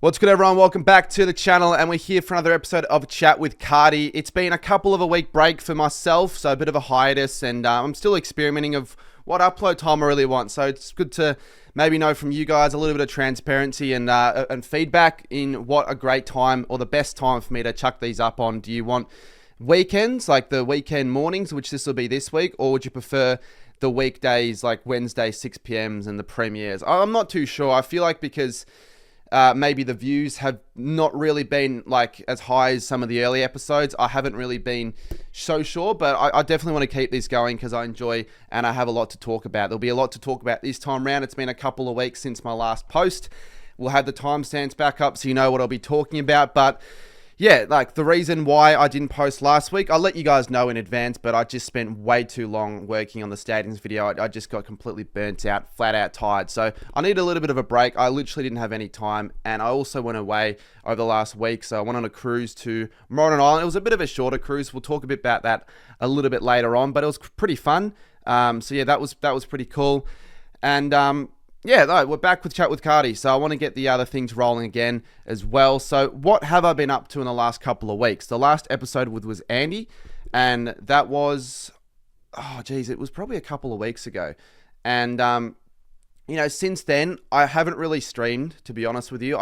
What's good, everyone? Welcome back to the channel, and we're here for another episode of Chat with Cardy. It's been a couple of a week break for myself, so a bit of a hiatus, and I'm still experimenting of what upload time I really want. So it's good to maybe know from you guys a little bit of transparency and feedback in what a great time or the best time for me to chuck these up on. Do you want weekends, like the weekend mornings, which this will be this week, or would you prefer the weekdays, like Wednesday 6 p.m.s and the premieres? I'm not too sure. I feel like because maybe the views have not really been like as high as some of the early episodes, I haven't really been so sure, but I definitely want to keep this going because I enjoy and I have a lot to talk about. There'll be a lot to talk about this time round. It's been a couple of weeks since my last post. We'll have the timestamps back up so you know what I'll be talking about, but yeah, like the reason why I didn't post last week, I'll let you guys know in advance, but I just spent way too long working on the stadiums video. I just got completely burnt out, flat out tired. So I need a little bit of a break. I literally didn't have any time. And I also went away over the last week. So I went on a cruise to Morton Island. It was a bit of a shorter cruise. We'll talk a bit about that a little bit later on, but it was pretty fun. So yeah, that was pretty cool. And yeah, no, we're back with Chat with Cardy, so I want to get the other things rolling again as well. So what have I been up to in the last couple of weeks? The last episode was Andy, and that was, oh geez, it was probably a couple of weeks ago. And, you know, since then, I haven't really streamed, to be honest with you.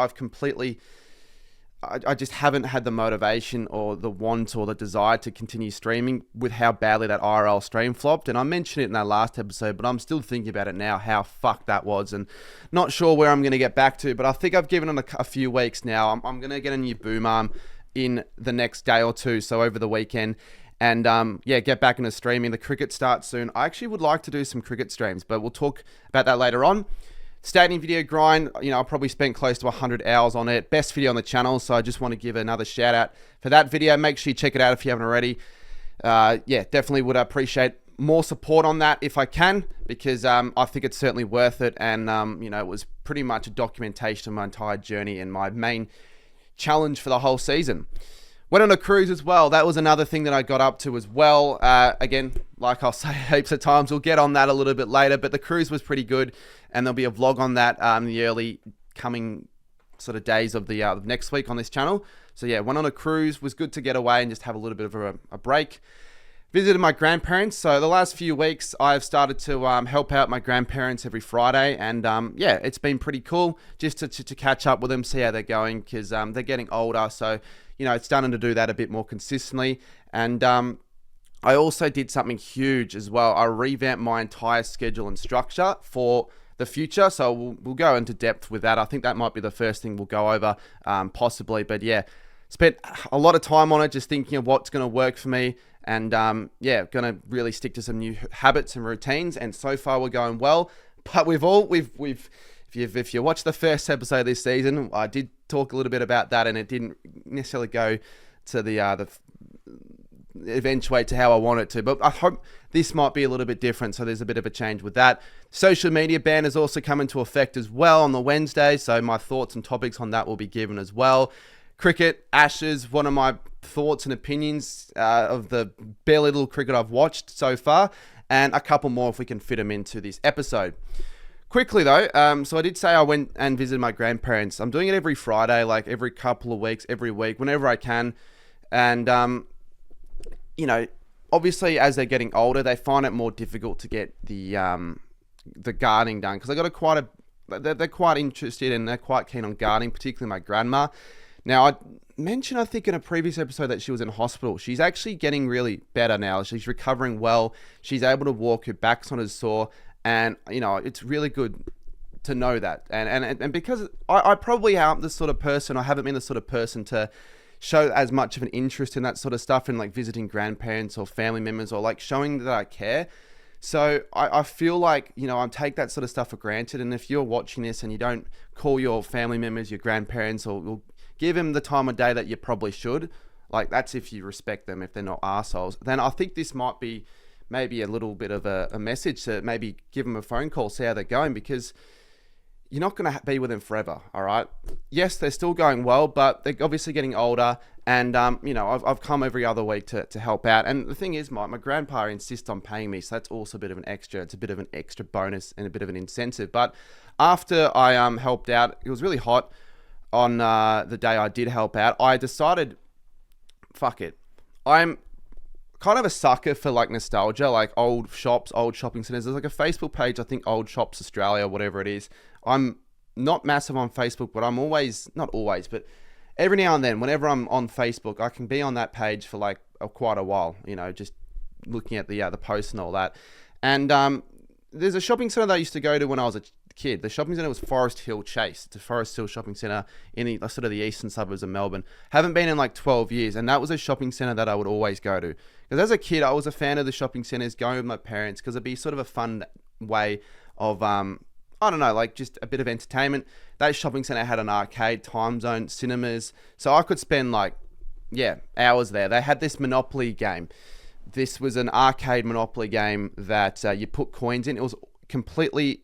I just haven't had the motivation or the want or the desire to continue streaming with how badly that IRL stream flopped. And I mentioned it in that last episode, but I'm still thinking about it now, how fucked that was, and not sure where I'm going to get back to. But I think I've given it a few weeks now. I'm going to get a new boom arm in the next day or two, so over the weekend. And yeah, get back into streaming. The cricket starts soon. I actually would like to do some cricket streams, but we'll talk about that later on. Stadium video grind, you know, I probably spent close to 100 hours on it. Best video on the channel, so I just want to give another shout out for that video. Make sure you check it out if you haven't already. Yeah, definitely would appreciate more support on that if I can, because I think it's certainly worth it. And, you know, it was pretty much a documentation of my entire journey and my main challenge for the whole season. Went on a cruise as well. That was another thing that I got up to as well. Again, like I'll say heaps of times, we'll get on that a little bit later, but the cruise was pretty good, and there'll be a vlog on that in the early coming sort of days of the next week on this channel. So yeah, went on a cruise. Was good to get away and just have a little bit of a break. Visited my grandparents. So the last few weeks, I've started to help out my grandparents every Friday, and yeah, it's been pretty cool just to catch up with them, see how they're going, because they're getting older. So you know, it's starting to do that a bit more consistently. And I also did something huge as well. I revamped my entire schedule and structure for the future. So we'll go into depth with that. I think that might be the first thing we'll go over, possibly. But yeah, spent a lot of time on it, just thinking of what's going to work for me. And yeah, going to really stick to some new habits and routines. And so far we're going well. But if you watch the first episode this season, I did talk a little bit about that, and it didn't necessarily go to the eventuate to how I want it to. But I hope this might be a little bit different, so there's a bit of a change with that. Social media ban has also come into effect as well on the Wednesday, so my thoughts and topics on that will be given as well. Cricket, Ashes, one of my thoughts and opinions of the bare little cricket I've watched so far, and a couple more if we can fit them into this episode. Quickly though, so I did say I went and visited my grandparents. I'm doing it every Friday, like every couple of weeks, every week, whenever I can. And, you know, obviously as they're getting older, they find it more difficult to get the gardening done. Because they're quite interested and they're quite keen on gardening, particularly my grandma. Now, I mentioned, I think in a previous episode that she was in hospital. She's actually getting really better now. She's recovering well. She's able to walk. Her back's not as sore. And, you know, it's really good to know that. And because I probably am the sort of person, I haven't been the sort of person to show as much of an interest in that sort of stuff, in like visiting grandparents or family members, or like showing that I care. So I feel like, you know, I take that sort of stuff for granted. And if you're watching this and you don't call your family members, your grandparents, or give them the time of day that you probably should, like that's if you respect them, if they're not assholes, then I think this might be maybe a little bit of a message to maybe give them a phone call, see how they're going, because you're not going to be with them forever, all right? Yes, they're still going well, but they're obviously getting older, and, you know, I've come every other week to help out. And the thing is, my grandpa insists on paying me, so that's also a bit of an extra. It's a bit of an extra bonus and a bit of an incentive. But after I helped out, it was really hot. on the day I did help out, I decided, fuck it. I'm kind of a sucker for like nostalgia, like old shops, old shopping centers. There's like a Facebook page, I think Old Shops Australia, whatever it is. I'm not massive on Facebook, but I'm always, not always, but every now and then, whenever I'm on Facebook, I can be on that page for like quite a while, you know, just looking at the posts and all that. And there's a shopping center that I used to go to when I was a kid. The shopping center was Forest Hill Chase. It's a Forest Hill shopping center in the sort of the eastern suburbs of Melbourne. Haven't been in like 12 years, and that was a shopping center that I would always go to. Because as a kid, I was a fan of the shopping centers, going with my parents, because it'd be sort of a fun way of, I don't know, like just a bit of entertainment. That shopping center had an arcade, time zone, cinemas, so I could spend like, hours there. They had this Monopoly game. This was an arcade Monopoly game that you put coins in. It was completely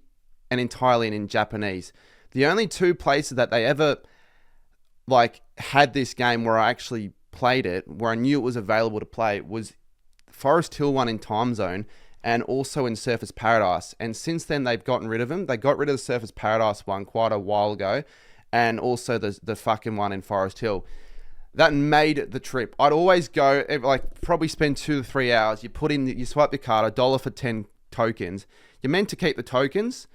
and entirely in Japanese. The only two places that they ever like had this game where I actually played it, where I knew it was available to play, was Forest Hill one in Time Zone and also in Surfers Paradise. And since then they've gotten rid of them. They got rid of the Surfers Paradise one quite a while ago, and also the fucking one in Forest Hill. That made the trip. I'd always go, like, probably spend 2 to 3 hours. You swipe your card, $1 for 10 tokens. You're meant to keep the tokens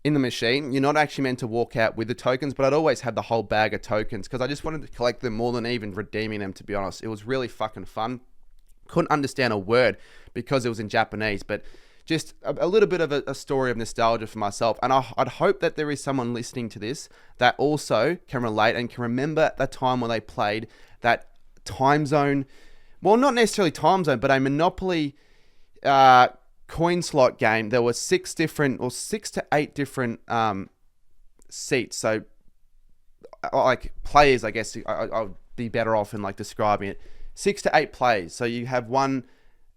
in the machine. You're not actually meant to walk out with the tokens, but I'd always have the whole bag of tokens because I just wanted to collect them more than even redeeming them, to be honest. It was really fucking fun. Couldn't understand a word because it was in Japanese, but just a little bit of a story of nostalgia for myself. And I'd hope that there is someone listening to this that also can relate and can remember the time when they played that time zone. Well, not necessarily time zone, but a Monopoly coin slot game. There were 6 to 8 different seats. So like players, I guess I'd be better off in like describing it. 6 to 8 players. So you have one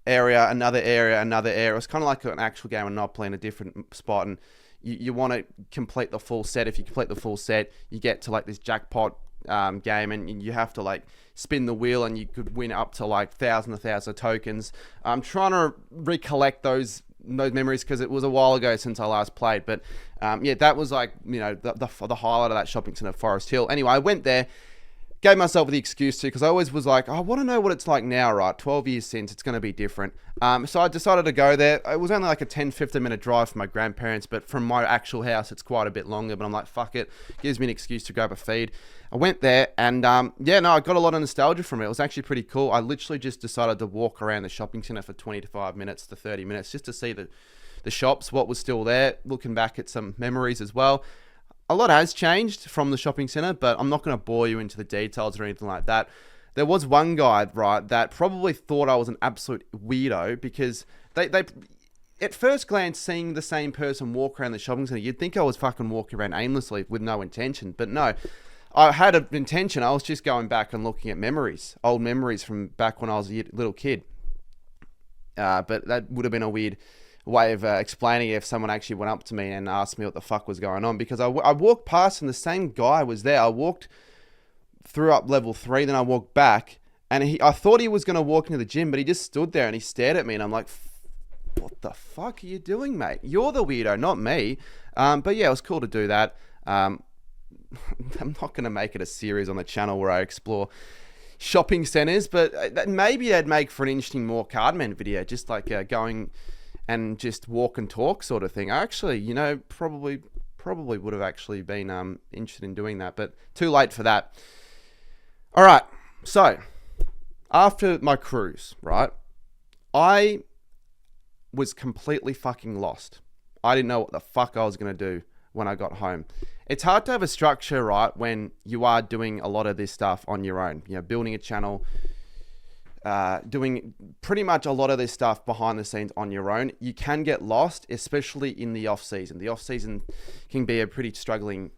area, another area, another area. It's kind of like an actual game of Monopoly in a different spot, and you want to complete the full set. If you complete the full set, you get to like this jackpot game, and you have to like spin the wheel, and you could win up to like thousands of tokens. I'm trying to recollect those memories because it was a while ago since I last played, but that was like, you know, the highlight of that shopping center, Forest Hill. Anyway, I went there. Gave myself the excuse to, because I always was like, I want to know what it's like now, right? 12 years since, it's going to be different. So I decided to go there. It was only like a 10-15 minute drive from my grandparents, but from my actual house, it's quite a bit longer. But I'm like, fuck it. Gives me an excuse to grab a feed. I went there and, I got a lot of nostalgia from it. It was actually pretty cool. I literally just decided to walk around the shopping center for 25 minutes to 30 minutes just to see the shops, what was still there, looking back at some memories as well. A lot has changed from the shopping center, but I'm not going to bore you into the details or anything like that. There was one guy, right, that probably thought I was an absolute weirdo because they at first glance, seeing the same person walk around the shopping center, you'd think I was fucking walking around aimlessly with no intention. But no, I had an intention. I was just going back and looking at memories, old memories from back when I was a little kid. But that would have been a weird way of explaining it if someone actually went up to me and asked me what the fuck was going on, because I walked past and the same guy was there. I walked through up level 3, then I walked back, and I thought he was going to walk into the gym, but he just stood there and he stared at me, and I'm like, what the fuck are you doing, mate? You're the weirdo, not me. But yeah, it was cool to do that. I'm not going to make it a series on the channel where I explore shopping centers, but maybe that'd make for an interesting more Cardman video, just like going and just walk and talk sort of thing. I actually, probably would have actually been interested in doing that, but too late for that. All right, so after my cruise, right, I was completely fucking lost. I didn't know what the fuck I was going to do when I got home. It's hard to have a structure, right, when you are doing a lot of this stuff on your own, building a channel, doing pretty much a lot of this stuff behind the scenes on your own. You can get lost, especially in the off season. The off season can be a pretty struggling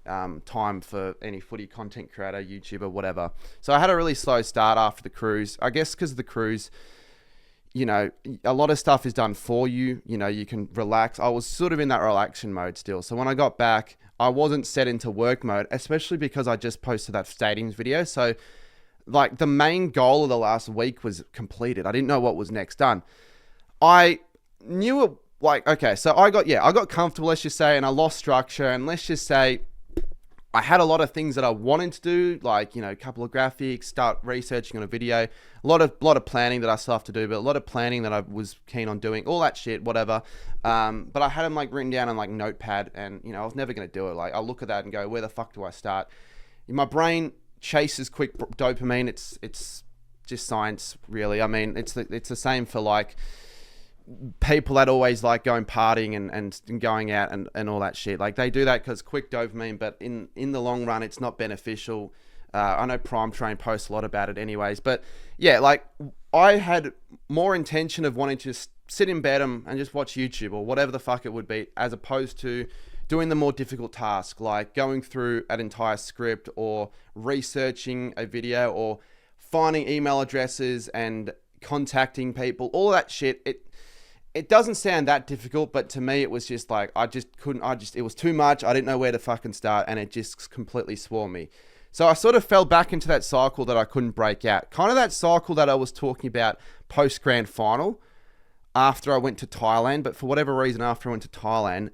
time for any footy content creator, YouTuber, whatever. So I had a really slow start after the cruise. I guess because of the cruise, a lot of stuff is done for you. You can relax. I was sort of in that relaxation mode still. So when I got back, I wasn't set into work mode, especially because I just posted that stadiums video. So like the main goal of the last week was completed. I didn't know what was next done. I knew it, like, okay, so I got comfortable, let's just say, and I lost structure, and let's just say I had a lot of things that I wanted to do, like, a couple of graphics, start researching on a video, a lot of planning that I still have to do, but a lot of planning that I was keen on doing, all that shit, whatever. But I had them like written down on like Notepad, and I was never going to do it. Like, I look at that and go, where the fuck do I start? My brain chases quick dopamine. It's just science, really. I mean, it's the same for like people that always like going partying and going out and all that shit. Like, they do that because quick dopamine, but in the long run, it's not beneficial. I know Prime Train posts a lot about it anyways, but yeah, like, I had more intention of wanting to just sit in bed and just watch YouTube or whatever the fuck it would be, as opposed to doing the more difficult task, like going through an entire script or researching a video or finding email addresses and contacting people, all that shit. It doesn't sound that difficult, but to me, it was just like, it was too much. I didn't know where to fucking start, and it just completely swore me. So I sort of fell back into that cycle that I couldn't break out. Kind of that cycle that I was talking about post grand final after I went to Thailand. But for whatever reason, after I went to Thailand,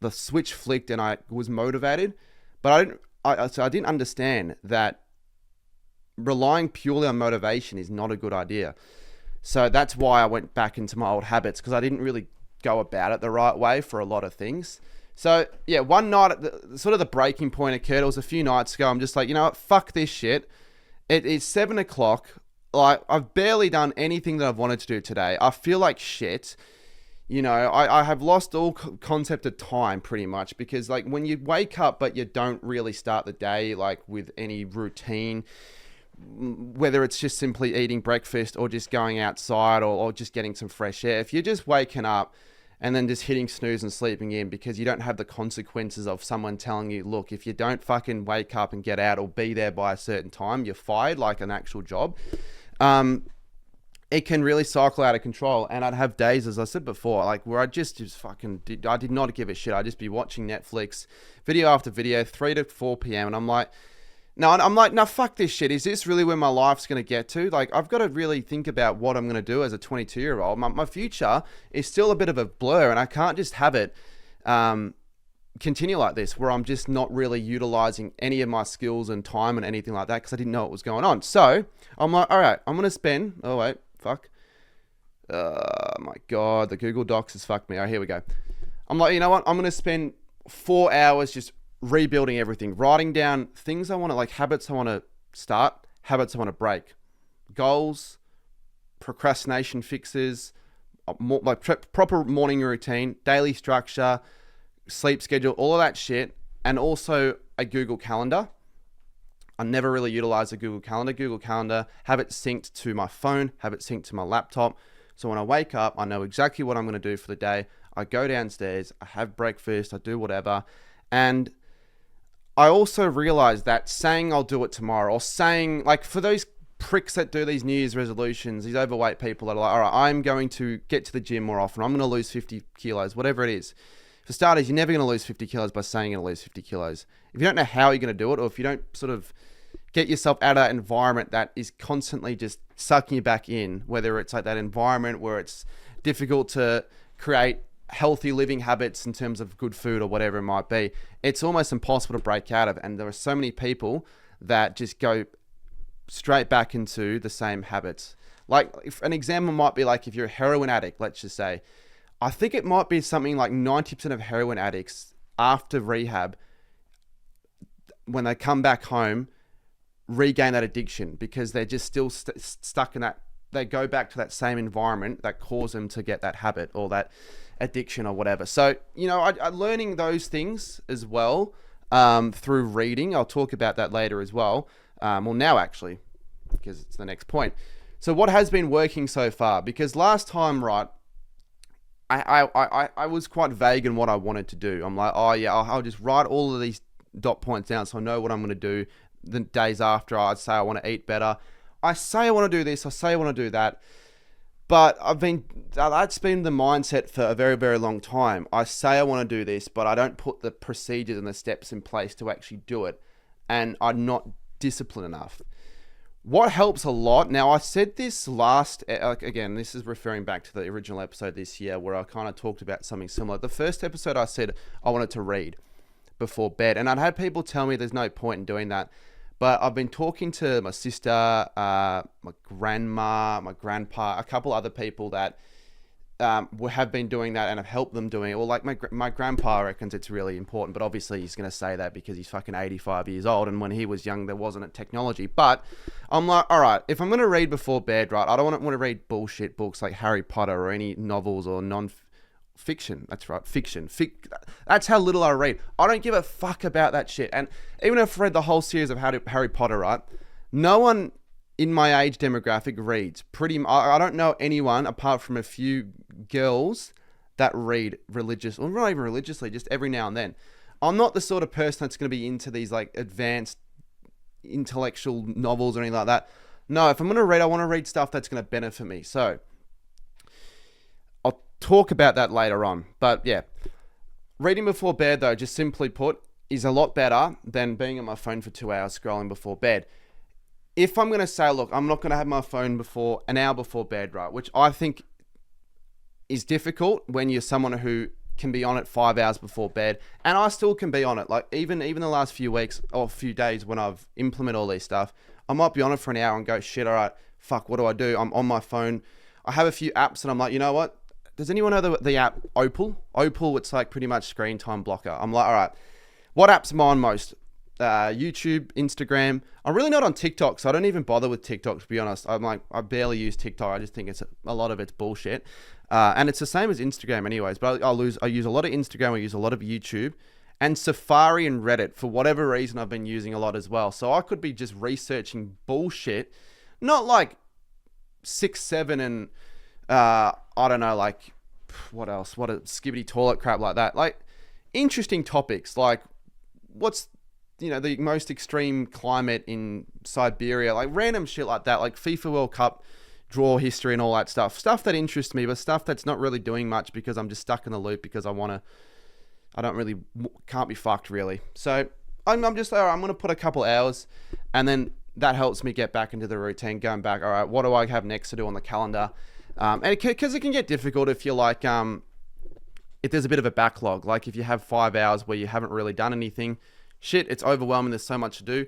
the switch flicked and I was motivated. But I didn't understand that relying purely on motivation is not a good idea. So that's why I went back into my old habits, because I didn't really go about it the right way for a lot of things. So yeah, one night, sort of the breaking point occurred. It was a few nights ago. I'm just like, you know what? Fuck this shit. It is 7 o'clock. Like, I've barely done anything that I've wanted to do today. I feel like shit. I have lost all concept of time pretty much, because like, when you wake up but you don't really start the day like with any routine, whether it's just simply eating breakfast or just going outside or just getting some fresh air, if you're just waking up and then just hitting snooze and sleeping in because you don't have the consequences of someone telling you, look, if you don't fucking wake up and get out or be there by a certain time, you're fired, like an actual job, it can really cycle out of control. And I'd have days, as I said before, like, where I just I did not give a shit. I'd just be watching Netflix, video after video, 3 to 4 p.m. And I'm like, no, fuck this shit. Is this really where my life's going to get to? Like, I've got to really think about what I'm going to do as a 22-year-old. My future is still a bit of a blur, and I can't just have it continue like this, where I'm just not really utilizing any of my skills and time and anything like that, because I didn't know what was going on. So I'm like, all right, I'm going to spend... Oh, wait, fuck. My God, the Google Docs has fucked me. All right, here we go. I'm like, you know what? I'm going to spend 4 hours just rebuilding everything, writing down things I want to, like, habits I want to start, habits I want to break, goals, procrastination fixes, proper morning routine, daily structure, sleep schedule, all of that shit, and also a Google Calendar. I never really utilize a Google Calendar, have it synced to my phone, have it synced to my laptop. So when I wake up, I know exactly what I'm going to do for the day. I go downstairs, I have breakfast, I do whatever. And I also realized that saying I'll do it tomorrow, or saying, like, for those pricks that do these New Year's resolutions, these overweight people that are like, all right, I'm going to get to the gym more often, I'm going to lose 50 kilos, whatever it is. For starters, you're never going to lose 50 kilos by saying you're going to lose 50 kilos. If you don't know how you're going to do it, or if you don't sort of get yourself out of that environment that is constantly just sucking you back in, whether it's like that environment where it's difficult to create healthy living habits in terms of good food or whatever it might be, it's almost impossible to break out of. And there are so many people that just go straight back into the same habits. Like, if an example might be like, if you're a heroin addict, let's just say, I think it might be something like 90% of heroin addicts after rehab, when they come back home, regain that addiction, because they're just still stuck in that. They go back to that same environment that caused them to get that habit or that addiction or whatever. So, I learning those things as well through reading. I'll talk about that later as well. Well, now actually, because it's the next point. So what has been working so far? Because last time, right, I was quite vague in what I wanted to do. I'm like, oh yeah, I'll just write all of these dot points down so I know what I'm going to do the days after. I'd say I want to eat better. I say I want to do this. I say I want to do that. But that's been the mindset for a very, very long time. I say I want to do this, but I don't put the procedures and the steps in place to actually do it. And I'm not disciplined enough. What helps a lot, now I said this again, this is referring back to the original episode this year where I kind of talked about something similar. The first episode I said I wanted to read. before bed. And I'd had people tell me there's no point in doing that. But I've been talking to my sister, my grandma, my grandpa, a couple other people that have been doing that and have helped them doing it. Well, like my grandpa reckons it's really important, but obviously he's going to say that because he's fucking 85 years old, and when he was young, there wasn't a technology. But I'm like, all right, if I'm going to read before bed, right, I don't want to read bullshit books like Harry Potter or any novels or non-fiction. That's right, fiction. That's how little I read. I don't give a fuck about that shit. And even if I've read the whole series of Harry Potter, right, no one in my age demographic reads. I don't know anyone apart from a few girls that read religious, or not even religiously, just every now and then. I'm not the sort of person that's going to be into these like advanced intellectual novels or anything like that. No, if I'm going to read, I want to read stuff that's going to benefit me. So I'll talk about that later on. But yeah, reading before bed though, just simply put, is a lot better than being on my phone for 2 hours scrolling before bed. If I'm going to say, look, I'm not going to have my phone before an hour before bed, right? Which I think is difficult when you're someone who can be on it 5 hours before bed. And I still can be on it. Like even the last few weeks or few days when I've implemented all these stuff, I might be on it for an hour and go, shit, all right, fuck, what do? I'm on my phone. I have a few apps and I'm like, you know what? Does anyone know the app Opal? Opal, it's like pretty much screen time blocker. I'm like, all right, what apps am I on most? YouTube, Instagram. I'm really not on TikTok, so I don't even bother with TikTok, to be honest. I barely use TikTok. I just think a lot of it's bullshit. And it's the same as Instagram anyways, but I use a lot of Instagram, I use a lot of YouTube, and Safari and Reddit, for whatever reason, I've been using a lot as well. So I could be just researching bullshit, not like 6, 7 and, I don't know, like, what else? What a skibbity toilet crap like that. Like, interesting topics, like, what's, the most extreme climate in Siberia, like random shit like that, like FIFA World Cup draw history and all that stuff that interests me, but stuff that's not really doing much because I'm just stuck in the loop because can't be fucked really. So I'm just, all right, I'm going to put a couple hours and then that helps me get back into the routine, going back, all right, what do I have next to do on the calendar? And because it can get difficult if you're like, if there's a bit of a backlog, like if you have 5 hours where you haven't really done anything, shit, it's overwhelming, there's so much to do.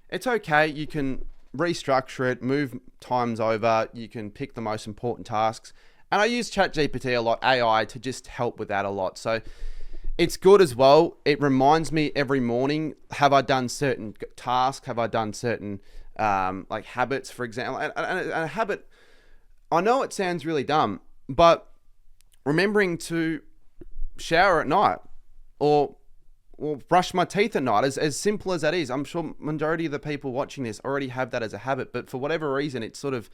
It's okay, you can restructure it, move times over, you can pick the most important tasks. And I use ChatGPT a lot, AI, to just help with that a lot. So it's good as well. It reminds me every morning, have I done certain tasks? Have I done certain like habits, for example? And a habit, I know it sounds really dumb, but remembering to shower at night or brush my teeth at night, as simple as that is. I'm sure majority of the people watching this already have that as a habit, but for whatever reason, it sort of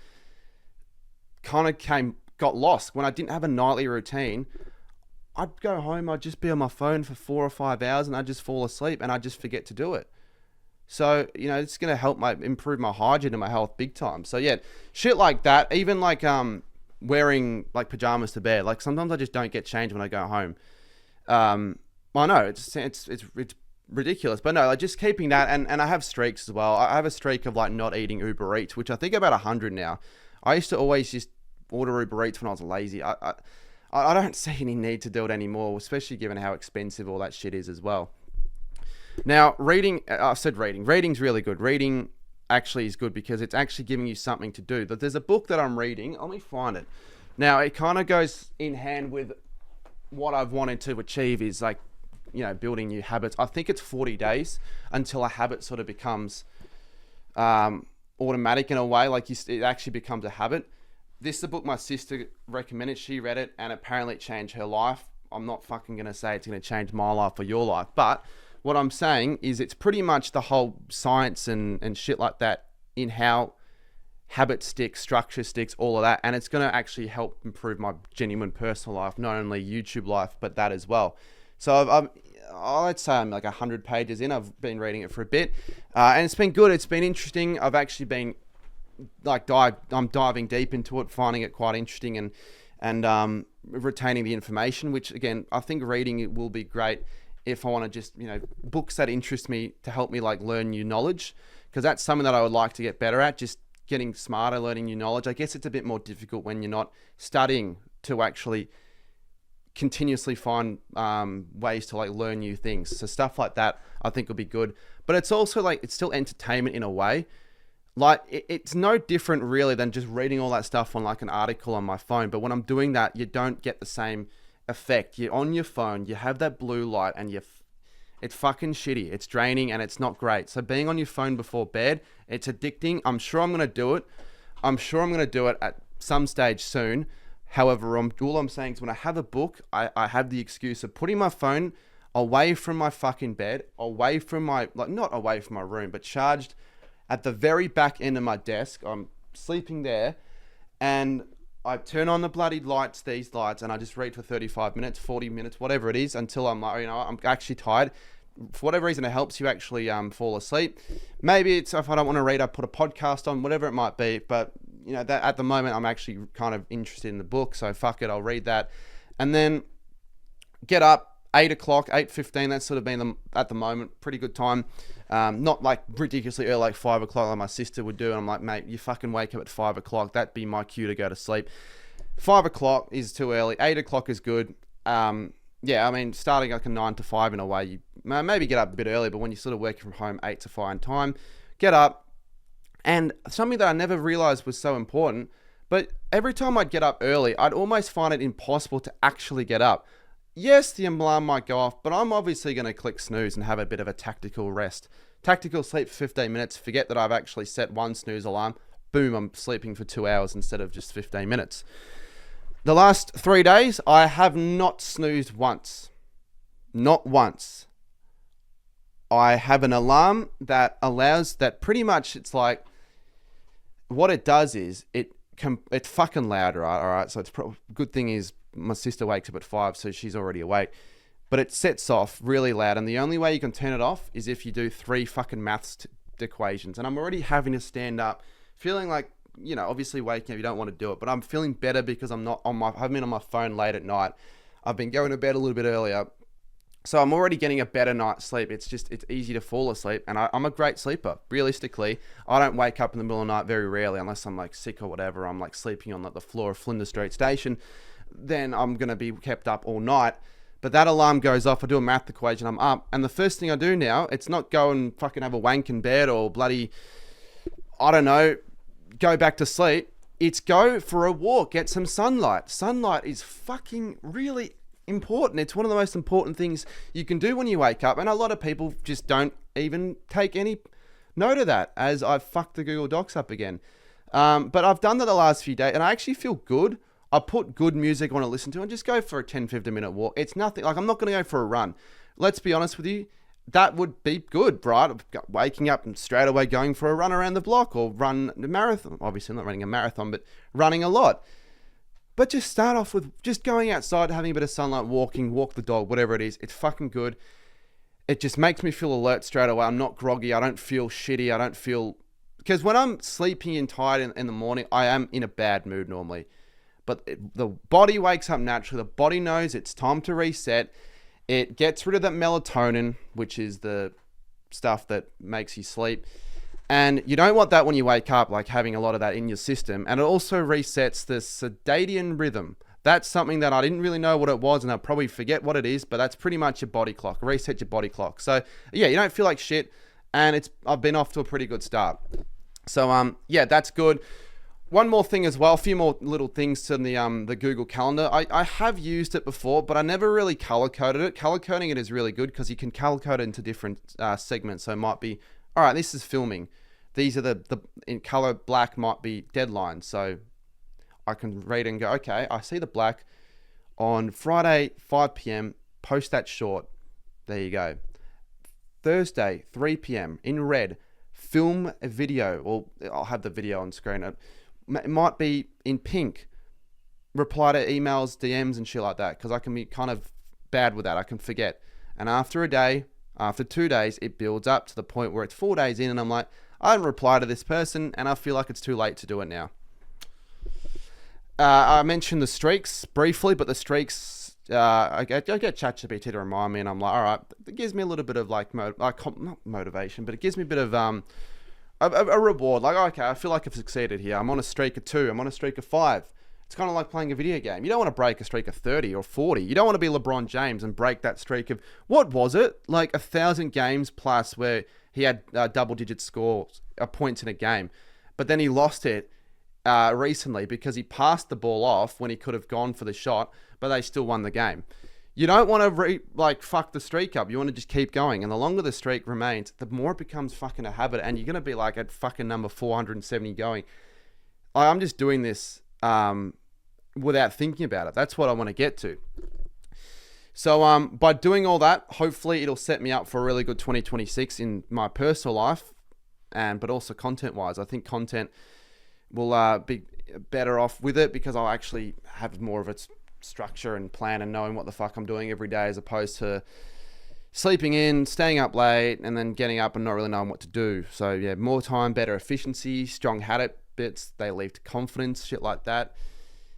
kind of got lost. When I didn't have a nightly routine, I'd go home, I'd just be on my phone for 4 or 5 hours and I'd just fall asleep and I'd just forget to do it. So, it's going to help improve my hygiene and my health big time. So yeah, shit like that, even like wearing like pajamas to bed. Like sometimes I just don't get changed when I go home. I know it's ridiculous, but no, like just keeping that, and I have streaks as well. I have a streak of like not eating Uber Eats, which I think about 100 now. I used to always just order Uber Eats when I was lazy. I don't see any need to do it anymore, especially given how expensive all that shit is as well. Now, reading, I said reading. Reading's really good. Reading actually is good because it's actually giving you something to do. There's a book that I'm reading. Let me find it. Now, it kind of goes in hand with what I've wanted to achieve is like, building new habits. I think it's 40 days until a habit sort of becomes automatic in a way, like it actually becomes a habit. This is a book my sister recommended. She read it and apparently it changed her life. I'm not fucking going to say it's going to change my life or your life, but what I'm saying is it's pretty much the whole science and shit like that in how habit sticks, structure sticks, all of that. And it's going to actually help improve my genuine personal life, not only YouTube life, but that as well. So I'd say I'm like 100 pages in. I've been reading it for a bit, and it's been good. It's been interesting. I've actually been like I'm diving deep into it, finding it quite interesting, and retaining the information. Which again, I think reading it will be great if I want to just books that interest me to help me like learn new knowledge, because that's something that I would like to get better at. Just getting smarter, learning new knowledge. I guess it's a bit more difficult when you're not studying to actually continuously find ways to like learn new things. So stuff like that I think will be good. But it's also like, it's still entertainment in a way. Like it's no different really than just reading all that stuff on like an article on my phone. But when I'm doing that, you don't get the same effect. You're on your phone, you have that blue light, and it's fucking shitty. It's draining and it's not great. So being on your phone before bed, it's addicting. I'm sure I'm going to do it. I'm sure I'm going to do it at some stage soon. However, all I'm saying is when I have a book, I have the excuse of putting my phone away from my fucking bed, away from my, like not away from my room, but charged at the very back end of my desk. I'm sleeping there and I turn on the bloody lights, these lights, and I just read for 35 minutes, 40 minutes, whatever it is, until I'm like, I'm actually tired. For whatever reason, it helps you actually fall asleep. Maybe it's if I don't want to read, I put a podcast on, whatever it might be. But, that at the moment, I'm actually kind of interested in the book. So fuck it, I'll read that. And then get up, 8 o'clock, 8:15, that's sort of been, at the moment, pretty good time. Not like ridiculously early, like 5 o'clock like my sister would do. And I'm like, mate, you fucking wake up at 5 o'clock. That'd be my cue to go to sleep. 5 o'clock is too early. 8 o'clock is good. Yeah, I mean, starting like a 9 to 5 in a way, you maybe get up a bit early, but when you're sort of working from home, 8 to 5 time, get up. And something that I never realized was so important, but every time I'd get up early, I'd almost find it impossible to actually get up. Yes, the alarm might go off, but I'm obviously going to click snooze and have a bit of a tactical rest. Tactical sleep for 15 minutes, forget that I've actually set one snooze alarm. Boom, I'm sleeping for 2 hours instead of just 15 minutes. The last 3 days, I have not snoozed once. Not once. I have an alarm that allows that pretty much it's like, what it does is it's fucking loud, right? All right. So it's good thing is my sister wakes up at 5, so she's already awake. But it sets off really loud, and the only way you can turn it off is if you do 3 fucking maths equations. And I'm already having to stand up, feeling like, obviously waking up, you don't want to do it, but I'm feeling better because I've been on my phone late at night. I've been going to bed a little bit earlier. So I'm already getting a better night's sleep. It's easy to fall asleep, and I'm a great sleeper. Realistically, I don't wake up in the middle of the night very rarely unless I'm like sick or whatever. I'm like sleeping on like the floor of Flinders Street Station. Then I'm going to be kept up all night. But that alarm goes off, I do a math equation, I'm up. And the first thing I do now, it's not go and fucking have a wank in bed or bloody, I don't know, go back to sleep. It's go for a walk, get some sunlight. Sunlight is fucking really important. It's one of the most important things you can do when you wake up, and a lot of people just don't even take any note of that, as I've fucked the Google Docs up again. But I've done that the last few days and I actually feel good. I put good music on to listen to and just go for a 10-15 minute walk. It's nothing, like I'm not going to go for a run. Let's be honest with you, that would be good, right? Waking up and straight away going for a run around the block or run a marathon. Obviously I'm not running a marathon, but running a lot. But just start off with just going outside, having a bit of sunlight, walk the dog, whatever it is. It's fucking good. It just makes me feel alert straight away. I'm not groggy. I don't feel shitty. I don't feel... Because when I'm sleepy and tired in the morning, I am in a bad mood normally. But the body wakes up naturally. The body knows it's time to reset. It gets rid of that melatonin, which is the stuff that makes you sleep. And you don't want that when you wake up, like having a lot of that in your system. And it also resets the circadian rhythm. That's something that I didn't really know what it was, and I'll probably forget what it is, but that's pretty much your body clock. Reset your body clock. So yeah, you don't feel like shit, and I've been off to a pretty good start. So yeah, that's good. One more thing as well, a few more little things to the Google Calendar. I have used it before, but I never really color coded it. Color coding it is really good because you can color code it into different segments. So it might be, all right, this is filming. These are the in color black might be deadlines. So I can read and go, okay, I see the black on Friday, 5 p.m. Post that short. There you go. Thursday, 3 p.m. in red, film a video. Or I'll have the video on screen. It might be in pink. Reply to emails, DMs, and shit like that. Because I can be kind of bad with that. I can forget. And after a day, after 2 days, it builds up to the point where it's 4 days in, and I'm like, I didn't reply to this person, and I feel like it's too late to do it now. I mentioned the streaks briefly, but the streaks, I get ChatGPT to remind me, and I'm like, all right, it gives me a little bit of like, not motivation, but it gives me a bit of a reward. Like, okay, I feel like I've succeeded here. I'm on a streak of 2. I'm on a streak of 5. It's kind of like playing a video game. You don't want to break a streak of 30 or 40. You don't want to be LeBron James and break that streak of, what was it? Like 1,000 games plus where he had double-digit scores, points in a game. But then he lost it recently because he passed the ball off when he could have gone for the shot, but they still won the game. You don't want to fuck the streak up. You want to just keep going. And the longer the streak remains, the more it becomes fucking a habit. And you're going to be like at fucking number 470 going. I'm just doing this without thinking about it. That's what I want to get to. So by doing all that, hopefully it'll set me up for a really good 2026 in my personal life, but also content-wise. I think content will be better off with it because I'll actually have more of its structure and plan and knowing what the fuck I'm doing every day, as opposed to sleeping in, staying up late, and then getting up and not really knowing what to do. So yeah, more time, better efficiency, strong habits, they lead to confidence, shit like that.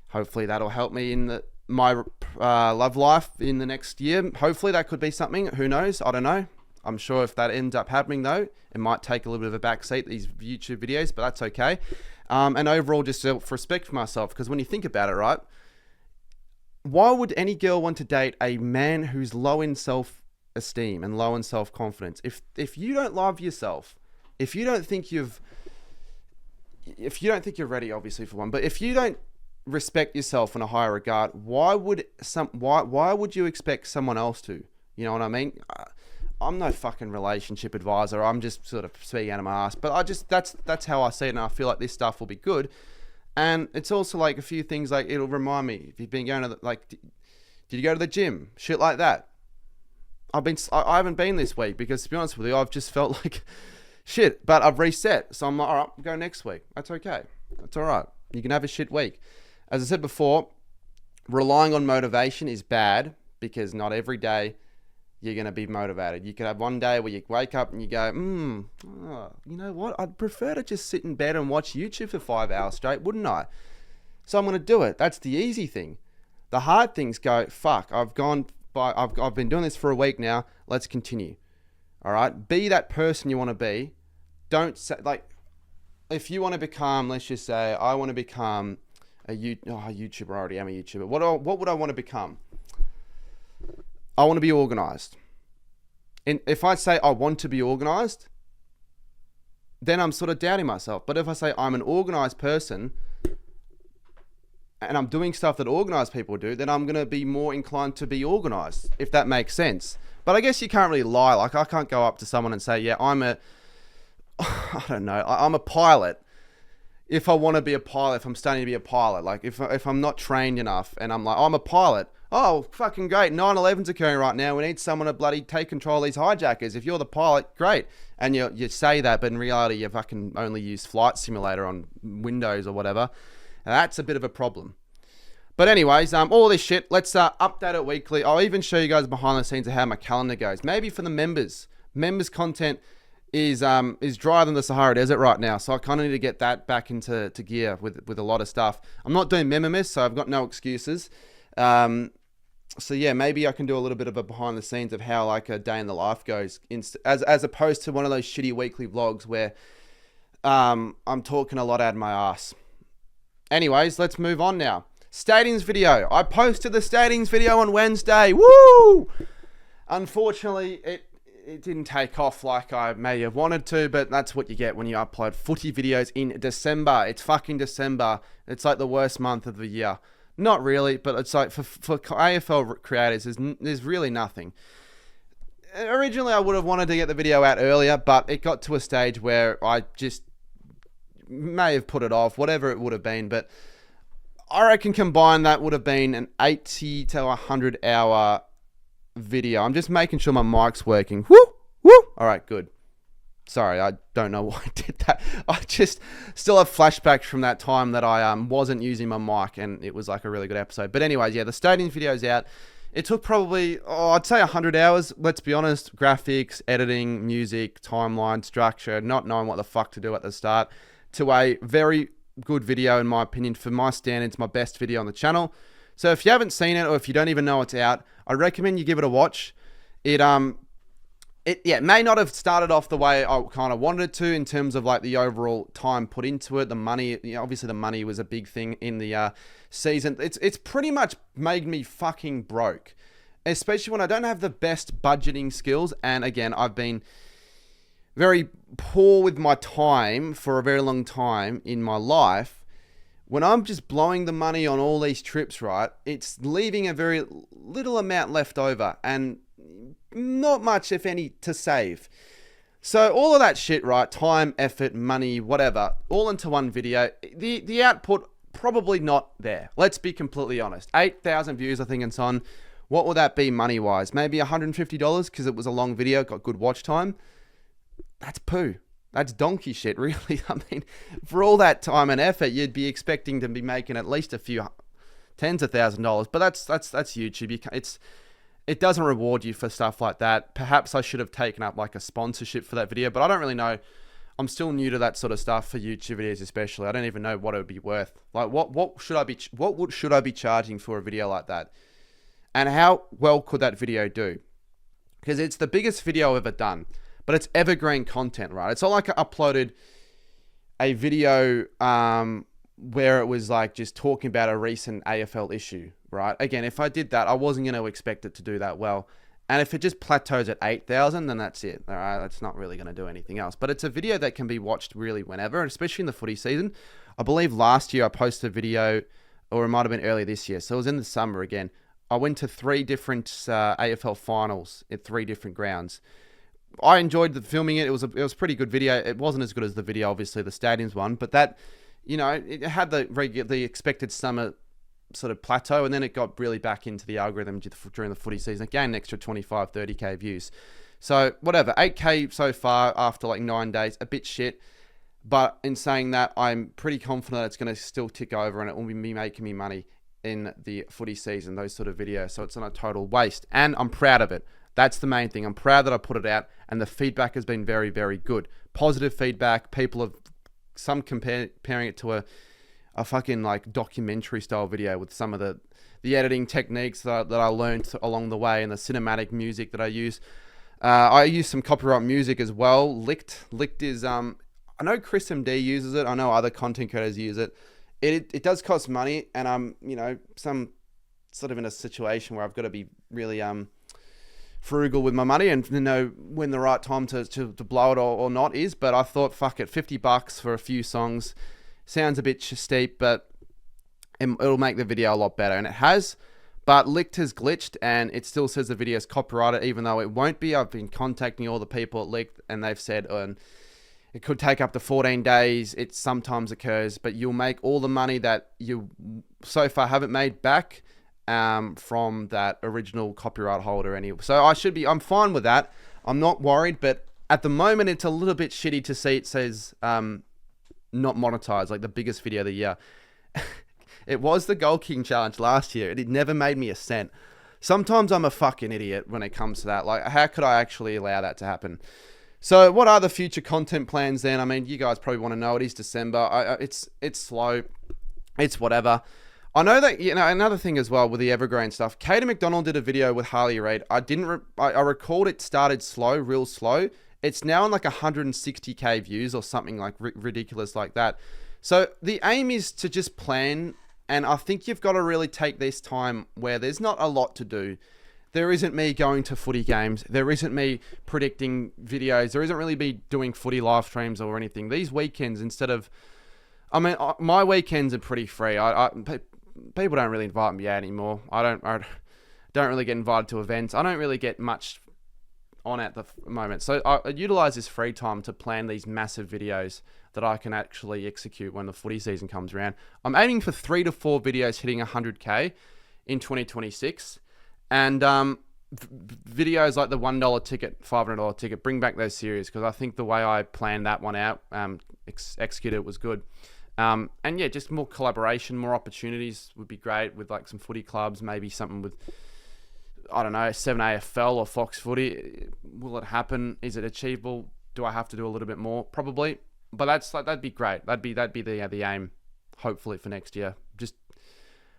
Hopefully that'll help me in my love life in the next year. Hopefully that could be something. Who knows? I don't know. I'm sure if that ends up happening though, it might take a little bit of a backseat, these YouTube videos, but that's okay. And overall, just self-respect for myself, because when you think about it, right, why would any girl want to date a man who's low in self-esteem and low in self-confidence? If you don't love yourself, if you don't think you're ready, obviously, for one, but if you don't respect yourself in a higher regard, why would you expect someone else to? You know what I mean? I'm no fucking relationship advisor. I'm just sort of speaking out of my ass, but that's how I see it, and I feel like this stuff will be good. And it's also like a few things, like it'll remind me, if you've been going to did you go to the gym? Shit like that. I haven't been this week because, to be honest with you, I've just felt like shit, but I've reset. So I'm like, all right, I'll go next week. That's okay. That's all right. You can have a shit week. As I said before, relying on motivation is bad because not every day you're going to be motivated. You could have one day where you wake up and you go, you know what? I'd prefer to just sit in bed and watch YouTube for 5 hours straight, wouldn't I? So I'm going to do it. That's the easy thing. The hard things go, fuck, I've been doing this for a week now. Let's continue. All right. Be that person you want to be. Don't say, like, if you want to become, let's just say, I want to become a YouTuber. I already am a YouTuber. What would I want to become? I want to be organized. And if I say I want to be organized, then I'm sort of doubting myself. But if I say I'm an organized person and I'm doing stuff that organized people do, then I'm going to be more inclined to be organized, if that makes sense. But I guess you can't really lie. Like, I can't go up to someone and say, yeah, I'm a pilot. If I want to be a pilot, if I'm studying to be a pilot, like if I'm not trained enough and I'm like, I'm a pilot. Oh, fucking great. 9/11's occurring right now. We need someone to bloody take control of these hijackers. If you're the pilot, great. And you say that, but in reality, you fucking only use Flight Simulator on Windows or whatever. And that's a bit of a problem. But anyways, all this shit, let's update it weekly. I'll even show you guys behind the scenes of how my calendar goes. Maybe for the members. Members content is drier than the Sahara Desert right now. So I kind of need to get that back into gear with a lot of stuff. I'm not doing Memomiss, so I've got no excuses. So yeah, maybe I can do a little bit of a behind the scenes of how like a day in the life goes, as opposed to one of those shitty weekly vlogs where I'm talking a lot out of my ass. Anyways, let's move on now. Stadiums video. I posted the Stadiums video on Wednesday. Woo! Unfortunately, it didn't take off like I may have wanted to, but that's what you get when you upload footy videos in December. It's fucking December. It's like the worst month of the year. Not really, but it's like for AFL creators, there's really nothing. Originally, I would have wanted to get the video out earlier, but it got to a stage where I just may have put it off, whatever it would have been. But I reckon combined that would have been an 80 to 100 hour video. I'm just making sure my mic's working. Woo! All right, good. Sorry, I don't know why I did that. I just still have flashbacks from that time that I wasn't using my mic, and it was like a really good episode. But anyways, yeah, the Stadiums video's out. It took probably, I'd say 100 hours. Let's be honest. Graphics, editing, music, timeline, structure, not knowing what the fuck to do at the start, to a very good video, in my opinion. For my standards, my best video on the channel. So if you haven't seen it, or if you don't even know it's out, I recommend you give it a watch. it may not have started off the way I kind of wanted it to in terms of like the overall time put into it, the money. Obviously the money was a big thing in the season. It's pretty much made me fucking broke, especially when I don't have the best budgeting skills. And again, I've been very poor with my time for a very long time in my life. When I'm just blowing the money on all these trips, right, it's leaving a very little amount left over and not much, if any, to save. So all of that shit, right, time, effort, money, whatever, all into one video. The output, probably not there. Let's be completely honest. 8,000 views, I think it's on. What would that be money-wise? Maybe $150 because it was a long video, got good watch time. That's poo. That's donkey shit, really. I mean, for all that time and effort, you'd be expecting to be making at least a few tens of $1,000s. But that's YouTube. It doesn't reward you for stuff like that. Perhaps I should have taken up like a sponsorship for that video, but I don't really know. I'm still new to that sort of stuff for YouTube videos, especially. I don't even know what it would be worth. Like, what should I be charging for a video like that? And how well could that video do? Because it's the biggest video I've ever done, but it's evergreen content, right? It's not like I uploaded a video where it was like just talking about a recent AFL issue, right? Again, if I did that, I wasn't going to expect it to do that well. And if it just plateaus at 8,000, then that's it. All right, that's not really going to do anything else. But it's a video that can be watched really whenever, especially in the footy season. I believe last year I posted a video, or it might have been earlier this year. So it was in the summer again. I went to 3 different AFL finals at 3 different grounds. I enjoyed filming it. It was a pretty good video. It wasn't as good as the video, obviously, the Stadiums one, but that, it had the expected summer sort of plateau, and then it got really back into the algorithm during the footy season. Again, an extra 25, 30k views. So whatever, 8k so far after like 9 days, a bit shit. But in saying that, I'm pretty confident that it's going to still tick over and it will be making me money in the footy season, those sort of videos. So it's not a total waste. And I'm proud of it. That's the main thing. I'm proud that I put it out and the feedback has been very, very good. Positive feedback. People have comparing it to a fucking like documentary style video with some of the editing techniques that I learned along the way and the cinematic music that I use. I use some copyright music as well. Licked is, I know Chris MD uses it. I know other content creators use it. It does cost money, and I'm, some sort of in a situation where I've got to be really frugal with my money and know when the right time to blow it or not is. But I thought, fuck it, $50 for a few songs sounds a bit steep, but it'll make the video a lot better, and it has. But Licked has glitched, and it still says the video is copyrighted, even though it won't be. I've been contacting all the people at Licked, and they've said it could take up to 14 days. It sometimes occurs, but you'll make all the money that you so far haven't made back from that original copyright holder anyway. So I'm fine with that. I'm not worried, but at the moment, it's a little bit shitty to see it says not monetized, like the biggest video of the year. It was the Gold King Challenge last year, and it never made me a cent. Sometimes I'm a fucking idiot when it comes to that. Like, how could I actually allow that to happen? So what are the future content plans then? I mean, you guys probably want to know. It is December. It's slow. It's whatever. I know that, another thing as well with the evergreen stuff, Katie McDonald did a video with Harley Reid. I recalled it started slow, real slow. It's now on like 160k views or something like ridiculous like that. So the aim is to just plan, and I think you've got to really take this time where there's not a lot to do. There isn't me going to footy games. There isn't me predicting videos. There isn't really me doing footy live streams or anything. These weekends, my weekends are pretty free. People don't really invite me out anymore. I don't really get invited to events. I don't really get much on at the moment. So I utilize this free time to plan these massive videos that I can actually execute when the footy season comes around. I'm aiming for 3 to 4 videos hitting 100k in 2026. And videos like the $1 ticket, $500 ticket, bring back those series, because I think the way I planned that one out, executed it was good. And yeah, just more collaboration, more opportunities would be great with like some footy clubs, maybe something with, I don't know, 7AFL or Fox Footy. Will it happen? Is it achievable? Do I have to do a little bit more? Probably. But that'd be great. That'd be the aim, hopefully, for next year. Just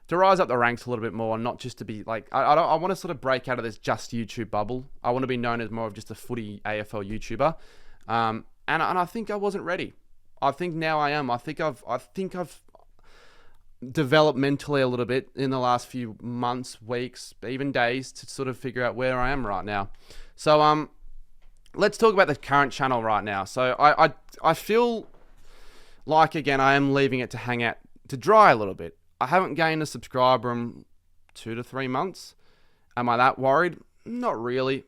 to rise up the ranks a little bit more, and not just to be like, I want to sort of break out of this just YouTube bubble. I want to be known as more of just a footy AFL YouTuber. And I think I wasn't ready. I think now I am. I think I've developed mentally a little bit in the last few months, weeks, even days to sort of figure out where I am right now. So let's talk about the current channel right now. So I feel like, again, I am leaving it to hang out to dry a little bit. I haven't gained a subscriber in 2 to 3 months. Am I that worried? Not really.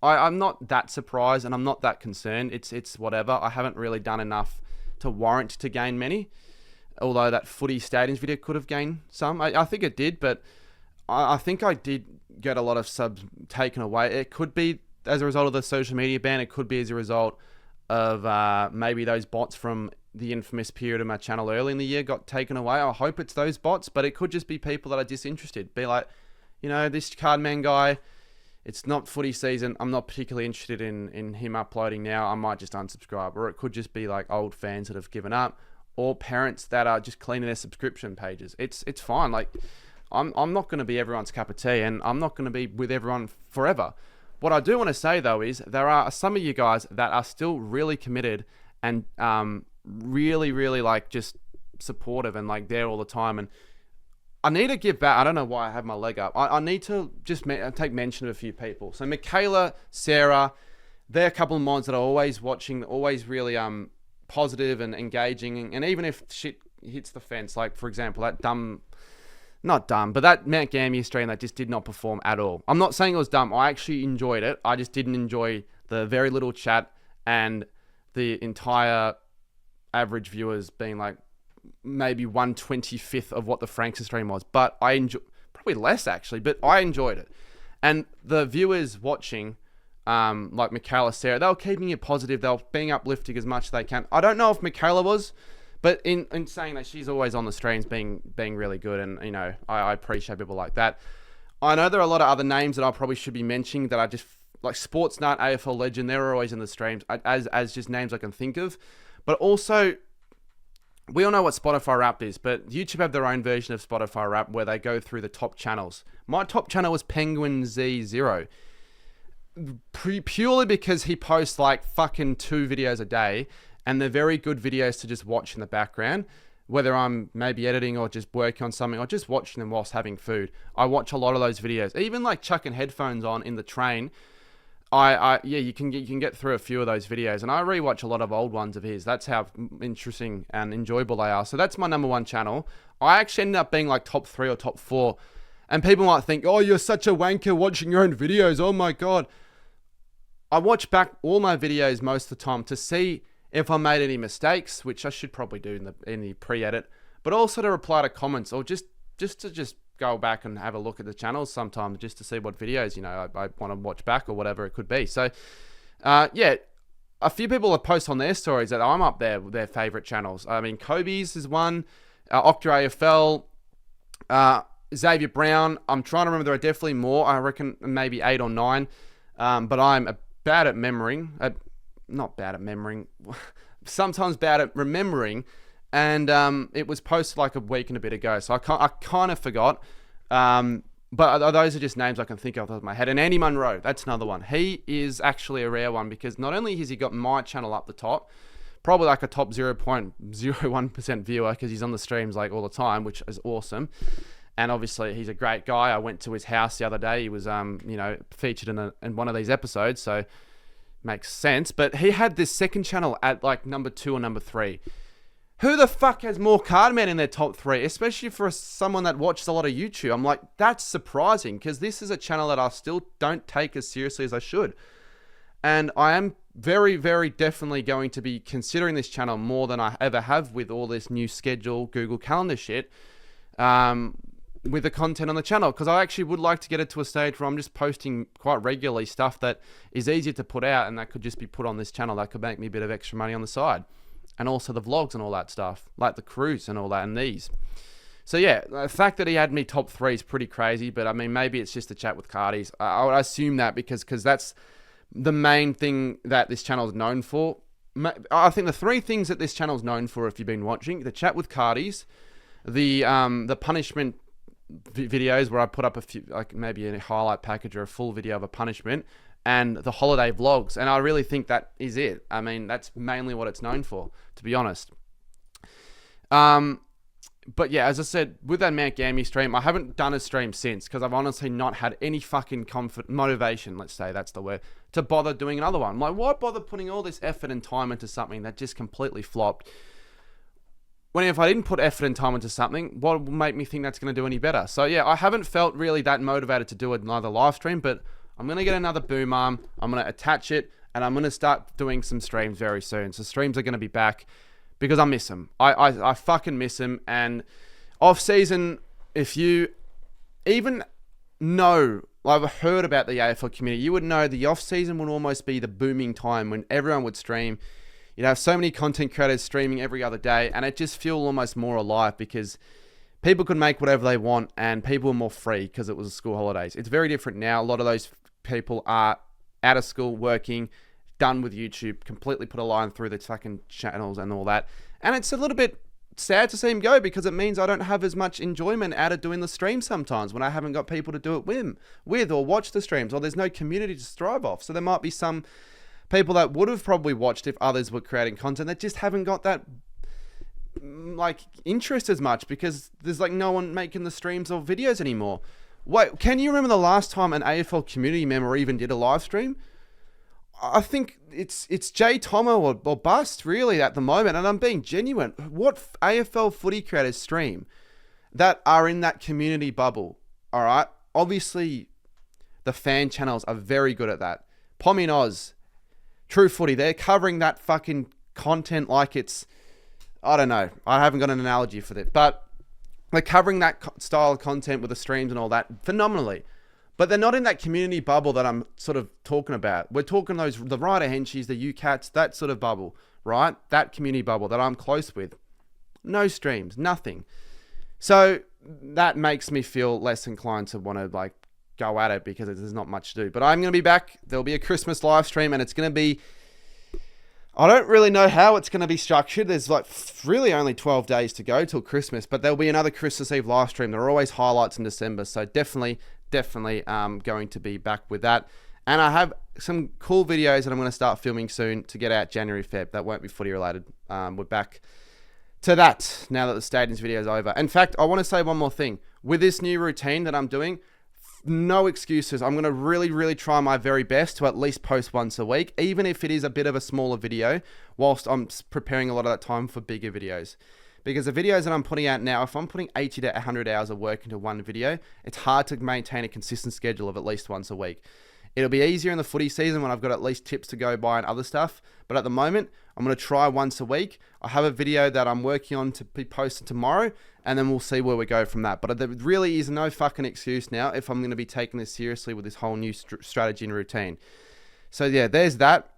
I'm not that surprised, and I'm not that concerned. It's whatever. I haven't really done enough to warrant to gain many. Although that footy stadiums video could have gained some. I think it did, but I think I did get a lot of subs taken away. It could be as a result of the social media ban. It could be as a result of maybe those bots from the infamous period of my channel early in the year got taken away. I hope it's those bots, but it could just be people that are disinterested. Be like, this Cardman guy, it's not footy season. I'm not particularly interested in him uploading now. I might just unsubscribe. Or it could just be like old fans that have given up, or parents that are just cleaning their subscription pages. It's fine. Like, I'm not going to be everyone's cup of tea, and I'm not going to be with everyone forever. What I do want to say, though, is there are some of you guys that are still really committed and really, really, like, just supportive and, like, there all the time. And I need to give back. I don't know why I have my leg up. I need to just take mention of a few people. So Michaela, Sarah, they're a couple of mods that are always watching, always really positive and engaging. And even if shit hits the fence, like, for example, that not dumb, but that Mount Gambier stream that just did not perform at all. I'm not saying it was dumb. I actually enjoyed it. I just didn't enjoy the very little chat and the entire average viewers being like maybe 1/25th of what the Franks stream was. But I enjoy, probably less actually, but I enjoyed it. And the viewers watching, like Michaela, Sarah, they were keeping it positive. They were being uplifting as much as they can. I don't know if Michaela was, but in saying that, she's always on the streams being really good. And, I appreciate people like that. I know there are a lot of other names that I probably should be mentioning that I just, like Sportsnut, AFL Legend, they're always in the streams as just names I can think of. But also, we all know what Spotify Wrapped is, but YouTube have their own version of Spotify Wrapped where they go through the top channels. My top channel was Penguin Z0. Purely because he posts like fucking 2 videos a day, and they're very good videos to just watch in the background, whether I'm maybe editing or just working on something or just watching them whilst having food. I watch a lot of those videos, even like chucking headphones on in the train. You can get through a few of those videos, and I rewatch a lot of old ones of his. That's how interesting and enjoyable they are. So that's my number 1 channel. I actually ended up being like top 3 or top 4, and people might think, "Oh, you're such a wanker watching your own videos. Oh my god." I watch back all my videos most of the time to see if I made any mistakes, which I should probably do in the pre-edit, but also to reply to comments, or just to go back and have a look at the channels sometimes just to see what videos, I want to watch back or whatever it could be. So, a few people have posted on their stories that I'm up there with their favorite channels. I mean, Kobe's is one, Octa AFL, Xavier Brown. I'm trying to remember, there are definitely more. I reckon maybe 8 or 9, but I'm bad at memorying. Not bad at memorying, sometimes bad at remembering. And it was posted like a week and a bit ago, so I kind of forgot. But those are just names I can think of off the top of my head. And Andy Munro, that's another one. He is actually a rare one, because not only has he got my channel up the top, probably like a top 0.01% viewer, because he's on the streams like all the time, which is awesome. And obviously he's a great guy. I went to his house the other day. He was featured in one of these episodes, so makes sense. But he had this second channel at like number 2 or number 3. Who the fuck has more Cardman in their top 3, especially for someone that watches a lot of YouTube? I'm like, that's surprising, because this is a channel that I still don't take as seriously as I should. And I am very, very definitely going to be considering this channel more than I ever have with all this new schedule, Google Calendar shit, with the content on the channel. Because I actually would like to get it to a stage where I'm just posting quite regularly stuff that is easier to put out, and that could just be put on this channel. That could make me a bit of extra money on the side. And also the vlogs and all that stuff, like the cruise and all that, and these. So yeah, the fact that he had me top 3 is pretty crazy, but I mean, maybe it's just a chat with Cardy's. I would assume that because that's the main thing that this channel is known for. I think the 3 things that this channel is known for, if you've been watching: the chat with Cardy's, the punishment videos where I put up a few, like maybe a highlight package or a full video of a punishment, and the holiday vlogs. And I really think that is it. I mean, that's mainly what it's known for, to be honest. But yeah, as I said, with that Mount Gambier stream, I haven't done a stream since because I've honestly not had any fucking motivation, let's say that's the word, to bother doing another one. I'm like, why bother putting all this effort and time into something that just completely flopped? When if I didn't put effort and time into something, what will make me think that's going to do any better? So yeah, I haven't felt really that motivated to do another live stream, but I'm going to get another boom arm. I'm going to attach it, and I'm going to start doing some streams very soon. So streams are going to be back because I miss them. I fucking miss them. And off season, if you even know, I've heard about the AFL community, you would know the off season would almost be the booming time when everyone would stream. You'd have so many content creators streaming every other day, and it just feel almost more alive because people could make whatever they want and people were more free because it was school holidays. It's very different now. A lot of those people are out of school, working, done with YouTube, completely put a line through the fucking channels and all that. And it's a little bit sad to see him go because it means I don't have as much enjoyment out of doing the stream sometimes when I haven't got people to do it with or watch the streams, or there's no community to strive off. So there might be some people that would have probably watched if others were creating content that just haven't got that like interest as much because there's like no one making the streams or videos anymore. Wait, can you remember the last time an AFL community member even did a live stream? I think it's Jay Tomo or bust really at the moment, and I'm being genuine. What AFL footy creators stream that are in that community bubble? All right, obviously the fan channels are very good at that. Pommy and Oz, True Footy, they're covering that fucking content like it's, I don't know. I haven't got an analogy for that, but they're covering that style of content with the streams and all that phenomenally. But they're not in that community bubble that I'm sort of talking about. We're talking the Ryder Henshies, the UCats, that sort of bubble, right? That community bubble that I'm close with. No streams, nothing. So that makes me feel less inclined to want to like go at it because there's not much to do. But I'm going to be back. There'll be a Christmas live stream and it's going to be, I don't really know how it's going to be structured. There's like really only 12 days to go till Christmas, but there'll be another Christmas Eve live stream. There are always highlights in December. So definitely going to be back with that. And I have some cool videos that I'm going to start filming soon to get out January, Feb. That won't be footy related. We're back to that now that the Stadiums video is over. In fact, I want to say one more thing. With this new routine that I'm doing, no excuses. I'm going to really, really try my very best to at least post once a week, even if it is a bit of a smaller video, whilst I'm preparing a lot of that time for bigger videos. Because the videos that I'm putting out now, if I'm putting 80 to 100 hours of work into one video, it's hard to maintain a consistent schedule of at least once a week. It'll be easier in the footy season when I've got at least tips to go by and other stuff. But at the moment, I'm going to try once a week. I have a video that I'm working on to be posted tomorrow, and then we'll see where we go from that. But there really is no fucking excuse now if I'm going to be taking this seriously with this whole new strategy and routine. So yeah, there's that.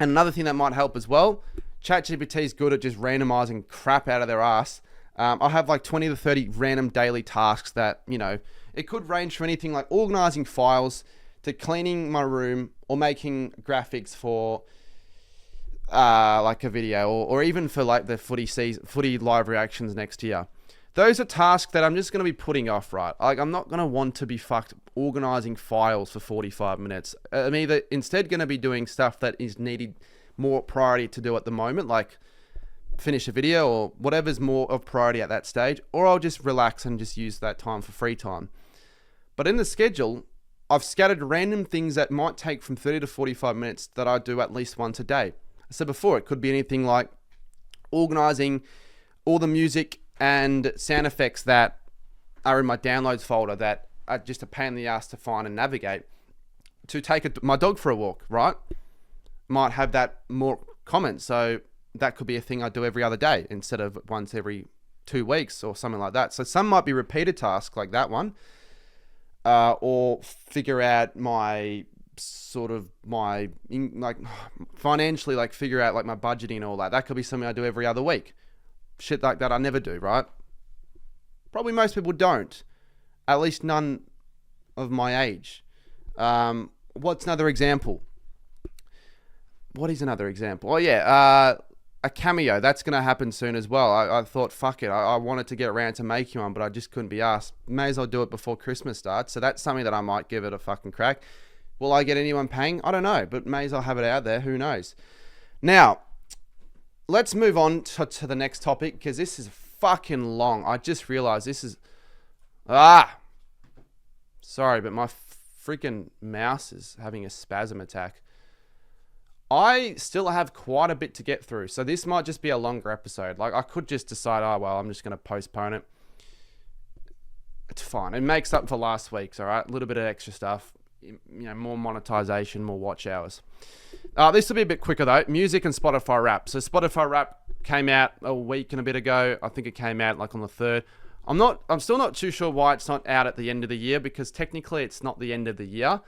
And another thing that might help as well, ChatGPT is good at just randomizing crap out of their ass. I have like 20 to 30 random daily tasks that, you know, it could range from anything like organizing files to cleaning my room or making graphics for like a video or even for like the footy live reactions next year. Those are tasks that I'm just going to be putting off, right? Like I'm not going to want to be fucked organizing files for 45 minutes. I'm either instead going to be doing stuff that is needed more priority to do at the moment, like finish a video or whatever's more of priority at that stage, or I'll just relax and just use that time for free time. But in the schedule, I've scattered random things that might take from 30 to 45 minutes that I do at least once a day. I said before, it could be anything like organizing all the music and sound effects that are in my downloads folder that are just a pain in the ass to find and navigate, to take my dog for a walk, right? Might have that more comments. So that could be a thing I do every other day instead of once every 2 weeks or something like that. So some might be repeated tasks like that one, or figure out my financially, like figure out like my budgeting and all that. That could be something I do every other week. Shit like that I never do, right? Probably most people don't. At least none of my age. What's another example? What is another example? Oh yeah, a cameo. That's going to happen soon as well. I thought, fuck it. I wanted to get around to making one, but I just couldn't be asked. May as well do it before Christmas starts. So that's something that I might give it a fucking crack. Will I get anyone paying? I don't know, but may as well have it out there. Who knows? Now, let's move on to the next topic because this is fucking long. I just realized this is... Sorry, but my freaking mouse is having a spasm attack. I still have quite a bit to get through, so this might just be a longer episode. Like, I could just decide, I'm just going to postpone it. It's fine. It makes up for last week's, all right? A little bit of extra stuff. More monetization, more watch hours. This will be a bit quicker, though. Music and Spotify Wrap. So Spotify Wrap came out a week and a bit ago. I think it came out, like, on the 3rd. I'm still not too sure why it's not out at the end of the year, because technically it's not the end of the year.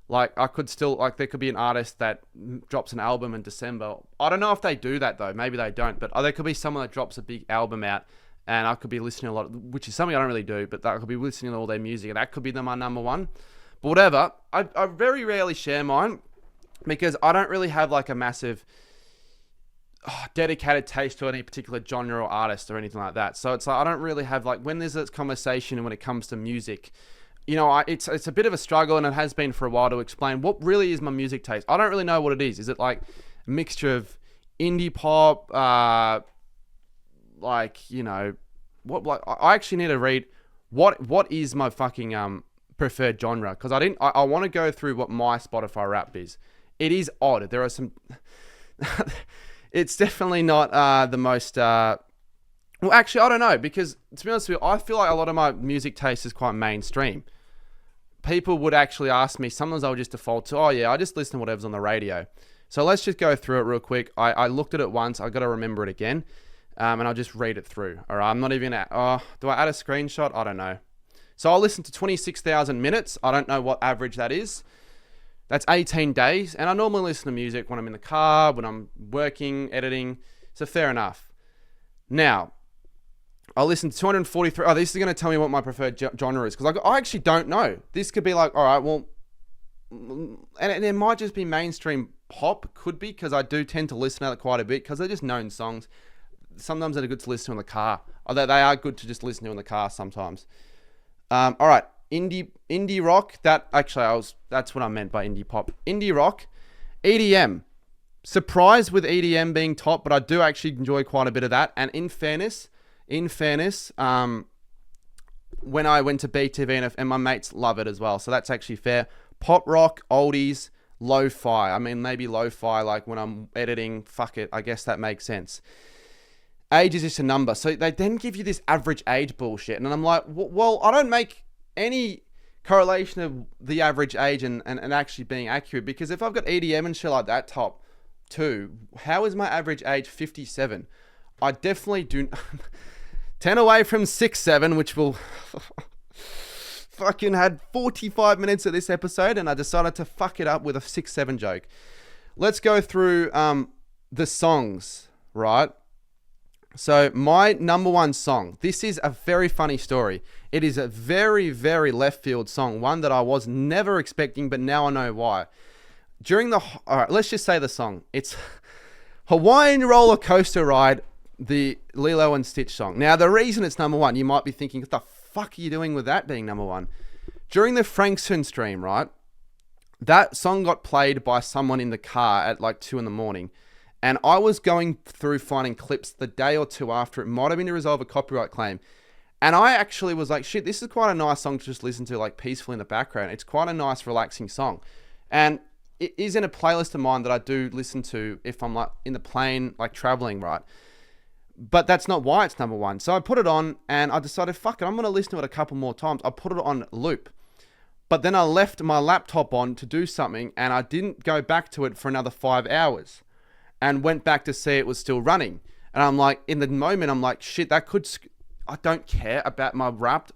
Like, I could still, like, there could be an artist that drops an album in December. I don't know if they do that, though. Maybe they don't. But there could be someone that drops a big album out, and I could be listening a lot, which is something I don't really do, but I could be listening to all their music, and that could be my number one. But whatever. I very rarely share mine, because I don't really have, like, a massive dedicated taste to any particular genre or artist or anything like that. So it's like, I don't really have, like, when there's this conversation and when it comes to music... it's a bit of a struggle, and it has been for a while, to explain what really is my music taste. I don't really know what it is. Is it like a mixture of indie pop, what? Like, I actually need to read what is my fucking preferred genre, because I want to go through what my Spotify Wrap is. It is odd. There are some. It's definitely not the most. Well, actually, I don't know, because to be honest with you, I feel like a lot of my music taste is quite mainstream. People would actually ask me, sometimes I'll just default to, I just listen to whatever's on the radio. So let's just go through it real quick. I looked at it once, I got to remember it again, and I'll just read it through. All right, I'm not even do I add a screenshot? I don't know. So I'll listen to 26,000 minutes. I don't know what average that is. That's 18 days, and I normally listen to music when I'm in the car, when I'm working, editing, so fair enough. Now, I'll listen to 243. This is going to tell me what my preferred genre is, because I actually don't know. This could be like, all right, well, and it might just be mainstream pop, could be, because I do tend to listen to it quite a bit, because they're just known songs. Sometimes they're good to listen to in the car. Although they are good to just listen to in the car sometimes. All right, indie rock. That's what I meant by indie pop. Indie rock, EDM. Surprised with EDM being top, but I do actually enjoy quite a bit of that. And in fairness, when I went to BTV and my mates love it as well, so that's actually fair. Pop rock, oldies, lo-fi. I mean, maybe lo-fi, like when I'm editing, fuck it, I guess that makes sense. Age is just a number. So they then give you this average age bullshit, and I'm like, well, I don't make any correlation of the average age and actually being accurate, because if I've got EDM and shit like that top 2, how is my average age 57? I definitely do... 10 away from 6-7, which will... fucking had 45 minutes of this episode, and I decided to fuck it up with a 6-7 joke. Let's go through the songs, right? So my number one song, this is a very funny story. It is a very, very left field song, one that I was never expecting, but now I know why. All right, let's just say the song. It's Hawaiian Roller Coaster Ride, the Lilo and Stitch song. Now, the reason it's number one, you might be thinking, what the fuck are you doing with that being number one? During the Frankson stream, right? That song got played by someone in the car at like 2 a.m. And I was going through finding clips the day or two after. It might have been to resolve a copyright claim. And I actually was like, shit, this is quite a nice song to just listen to like peacefully in the background. It's quite a nice, relaxing song. And it is in a playlist of mine that I do listen to if I'm like in the plane, like traveling, right? But that's not why it's number one. So I put it on and I decided, fuck it, I'm going to listen to it a couple more times. I put it on loop. But then I left my laptop on to do something and I didn't go back to it for another 5 hours and went back to see it was still running. And I'm like, in the moment, I'm like, shit, that could, I don't care about my Wrapped,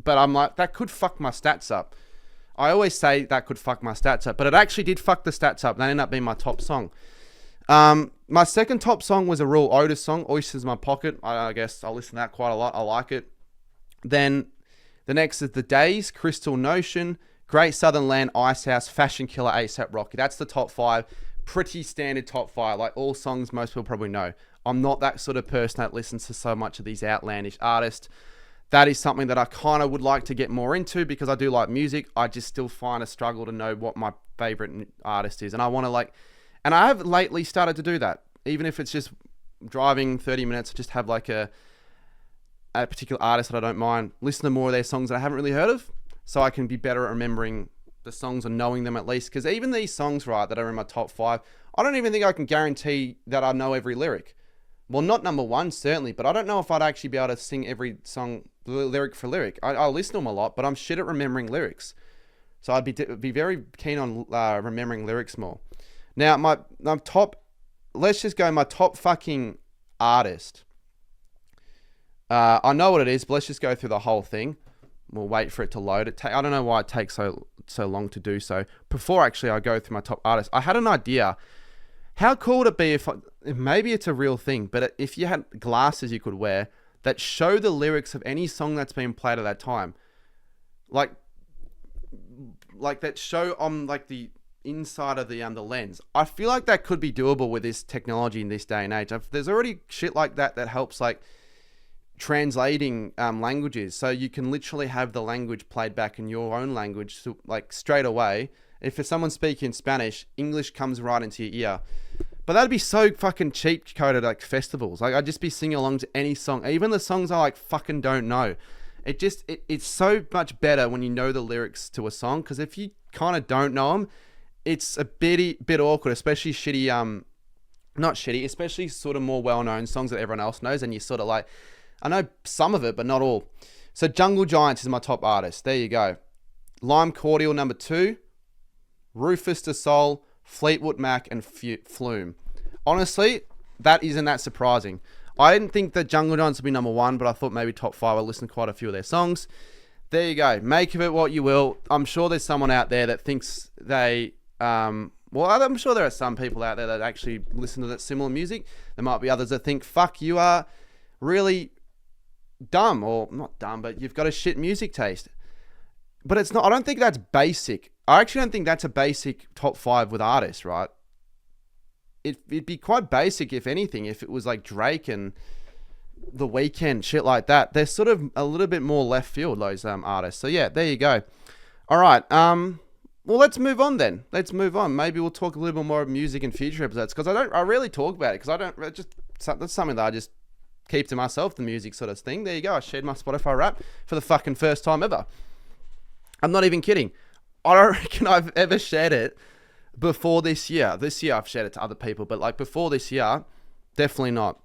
but I'm like, that could fuck my stats up. I always say that could fuck my stats up, but it actually did fuck the stats up. That ended up being my top song. My second top song was a real Otis song, Oysters in My Pocket. I guess I listen to that quite a lot. I like it. Then the next is The Days, Crystal Notion, Great Southern Land, Ice House, Fashion Killer, A$AP Rocky. That's the top 5. Pretty standard top 5, like all songs most people probably know. I'm not that sort of person that listens to so much of these outlandish artists. That is something that I kind of would like to get more into because I do like music. I just still find a struggle to know what my favorite artist is. And I want to like, and I have lately started to do that. Even if it's just driving 30 minutes, just have like a particular artist that I don't mind, listen to more of their songs that I haven't really heard of, so I can be better at remembering the songs and knowing them at least. Because even these songs, right, that are in my top 5, I don't even think I can guarantee that I know every lyric. Well, not number one, certainly, but I don't know if I'd actually be able to sing every song lyric for lyric. I listen to them a lot, but I'm shit at remembering lyrics. So I'd be very keen on remembering lyrics more. Now, my top, let's just go my top fucking artist. I know what it is, but let's just go through the whole thing. We'll wait for it to load. I don't know why it takes so long to do so. Before actually I go through my top artists, I had an idea. How cool would it be if maybe it's a real thing, but if you had glasses you could wear that show the lyrics of any song that's been played at that time, like that show on like the inside of the lens. I feel like that could be doable with this technology in this day and age. There's already shit like that helps like translating languages, so you can literally have the language played back in your own language, so, like straight away. If it's someone speaking Spanish, English comes right into your ear. But that'd be so fucking cheap coded like festivals. Like I'd just be singing along to any song, even the songs I like fucking don't know. It's so much better when you know the lyrics to a song, because if you kind of don't know them, it's a bit awkward, especially shitty not shitty, especially sort of more well-known songs that everyone else knows, and you sort of like, I know some of it, but not all. So Jungle Giants is my top artist. There you go. Lime Cordial number 2, Rufus Du Sol, Fleetwood Mac, and Flume. Honestly, that isn't that surprising. I didn't think that Jungle Giants would be number 1, but I thought maybe top 5. I listened to quite a few of their songs. There you go. Make of it what you will. I'm sure there's someone out there that thinks they... well, I'm sure there are some people out there that actually listen to that similar music. There might be others that think, fuck, you are really dumb, or not dumb, but you've got a shit music taste. But it's not. I don't think that's basic. I actually don't think that's a basic top 5 with artists, right? It'd be quite basic, if anything, if it was like Drake and The Weeknd, shit like that. They're sort of a little bit more left field, those artists. So yeah, there you go. All right. Well, let's move on then. Let's move on. Maybe we'll talk a little bit more of music in future episodes, because I rarely talk about it, because that's something that I just keep to myself, the music sort of thing. There you go. I shared my Spotify rap for the fucking first time ever. I'm not even kidding. I don't reckon I've ever shared it before this year. This year I've shared it to other people, but like before this year, definitely not.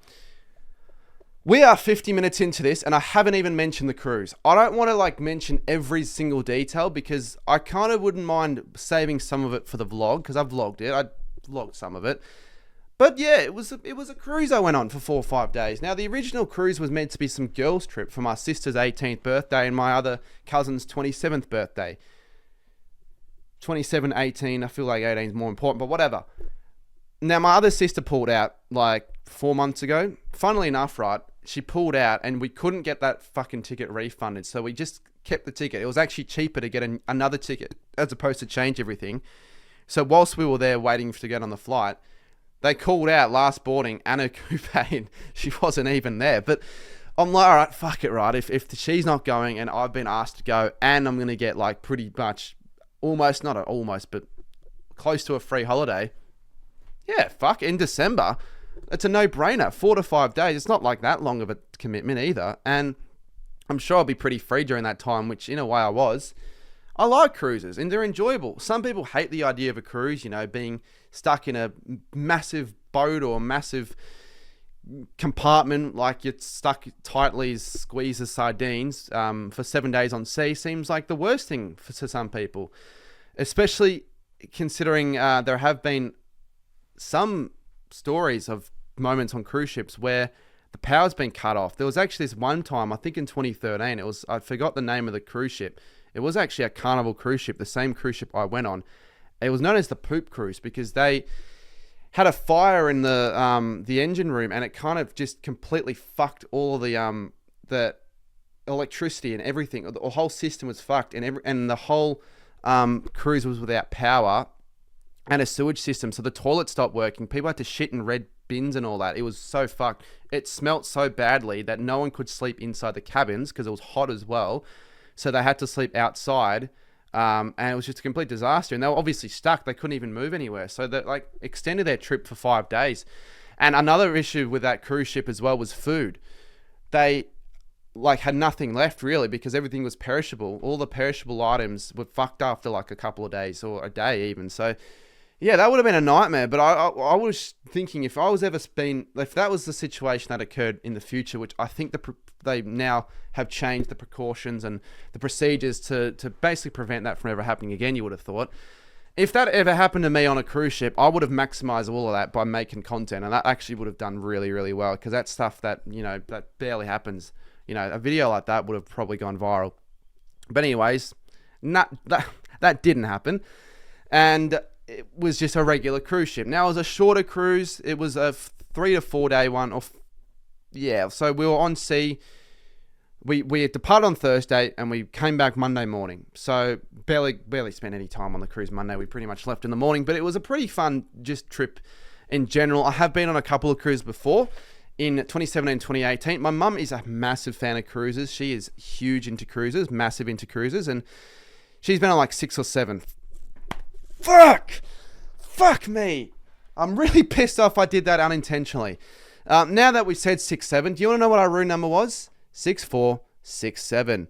We are 50 minutes into this, and I haven't even mentioned the cruise. I don't want to like mention every single detail, because I kind of wouldn't mind saving some of it for the vlog, because I've vlogged it. I vlogged some of it. But yeah, it was a cruise I went on for 4 or 5 days. Now, the original cruise was meant to be some girls' trip for my sister's 18th birthday and my other cousin's 27th birthday. 27, 18, I feel like 18 is more important, but whatever. Now, my other sister pulled out like 4 months ago. Funnily enough, right, she pulled out and we couldn't get that fucking ticket refunded. So we just kept the ticket. It was actually cheaper to get another ticket as opposed to change everything. So whilst we were there waiting to get on the flight, they called out last boarding Anna Coupe, and she wasn't even there. But I'm like, all right, fuck it, right? If she's not going and I've been asked to go, and I'm going to get like pretty much but close to a free holiday. Yeah, fuck, in December, it's a no-brainer. 4 to 5 days. It's not like that long of a commitment either. And I'm sure I'll be pretty free during that time, which in a way I was. I like cruises and they're enjoyable. Some people hate the idea of a cruise, being stuck in a massive boat or a massive compartment, like you're stuck tightly squeezed as sardines for 7 days on sea. Seems like the worst thing for some people, especially considering there have been some stories of moments on cruise ships where the power's been cut off. There was actually this one time, I think in 2013, I forgot the name of the cruise ship. It was actually a Carnival cruise ship, the same cruise ship I went on. It was known as the Poop Cruise because they had a fire in the engine room, and it kind of just completely fucked all of the electricity and everything. The whole system was fucked, and the whole cruise was without power and a sewage system. So the toilet stopped working. People had to shit in red bins and all that. It was so fucked. It smelt so badly that no one could sleep inside the cabins because it was hot as well. So they had to sleep outside. And it was just a complete disaster. And they were obviously stuck. They couldn't even move anywhere. So they like extended their trip for 5 days. And another issue with that cruise ship as well was food. They like had nothing left really because everything was perishable. All the perishable items were fucked after like a couple of days or a day even. So yeah, that would have been a nightmare. But I was thinking if that was the situation that occurred in the future, which I think they now have changed the precautions and the procedures to basically prevent that from ever happening again, you would have thought. If that ever happened to me on a cruise ship, I would have maximized all of that by making content. And that actually would have done really, really well because that's stuff that, that barely happens. A video like that would have probably gone viral. But anyways, that didn't happen. And it was just a regular cruise ship. Now, it was a shorter cruise. It was a 3 to 4 day one. So we were on sea. We departed on Thursday and we came back Monday morning. So barely spent any time on the cruise Monday. We pretty much left in the morning. But it was a pretty fun just trip in general. I have been on a couple of cruises before. In 2017, 2018, my mum is a massive fan of cruises. She is huge into cruises, massive into cruises, and she's been on like 6 or 7. Fuck me. I'm really pissed off I did that unintentionally. Now that we said 6-7, do you want to know what our room number was? 6467.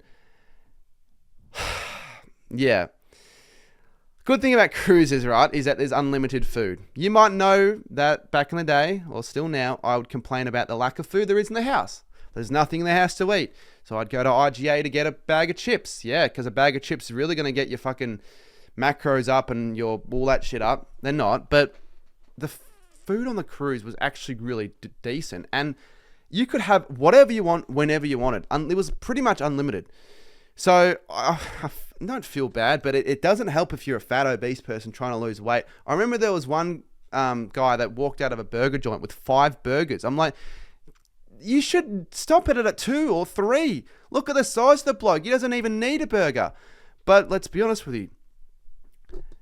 Yeah. Good thing about cruises, right, is that there's unlimited food. You might know that back in the day, or still now, I would complain about the lack of food there is in the house. There's nothing in the house to eat. So I'd go to IGA to get a bag of chips. Yeah, because a bag of chips is really going to get your fucking macros up and your all that shit up. They're not. But the food on the cruise was actually really decent. And you could have whatever you want, whenever you wanted. It was pretty much unlimited. So I don't feel bad, but it doesn't help if you're a fat, obese person trying to lose weight. I remember there was one guy that walked out of a burger joint with 5 burgers. I'm like, you should stop it at 2 or 3. Look at the size of the bloke. He doesn't even need a burger. But let's be honest with you.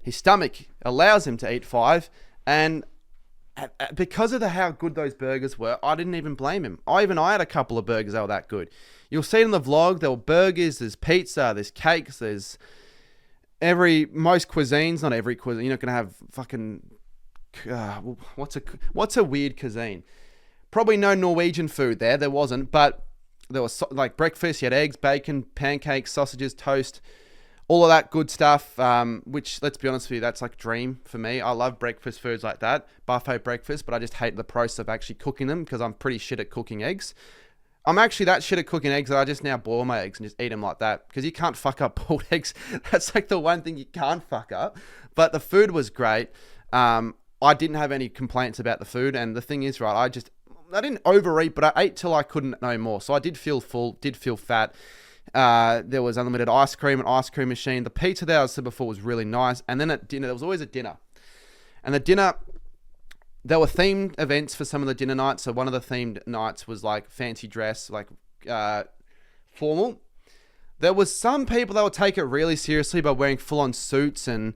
His stomach allows him to eat 5. And because of how good those burgers were, I didn't even blame him. I had a couple of burgers that were that good. You'll see it in the vlog. There were burgers, there's pizza, there's cakes, there's most cuisines. Not every cuisine. You're not gonna have fucking what's a weird cuisine? Probably no Norwegian food there. There wasn't, but there was like breakfast. You had eggs, bacon, pancakes, sausages, toast, all of that good stuff. Which, let's be honest with you, that's like dream for me. I love breakfast foods like that, buffet breakfast, but I just hate the process of actually cooking them because I'm pretty shit at cooking eggs. I'm actually that shit at cooking eggs that I just now boil my eggs and just eat them like that because you can't fuck up boiled eggs. That's like the one thing you can't fuck up. But the food was great. I didn't have any complaints about the food. And the thing is, right, I didn't overeat, but I ate till I couldn't no more. So I did feel full, did feel fat. There was unlimited ice cream, an ice cream machine. The pizza that I said before was really nice. And then at dinner, there was always a dinner. And the dinner, there were themed events for some of the dinner nights. So one of the themed nights was like fancy dress, like formal. There was some people that would take it really seriously by wearing full-on suits and,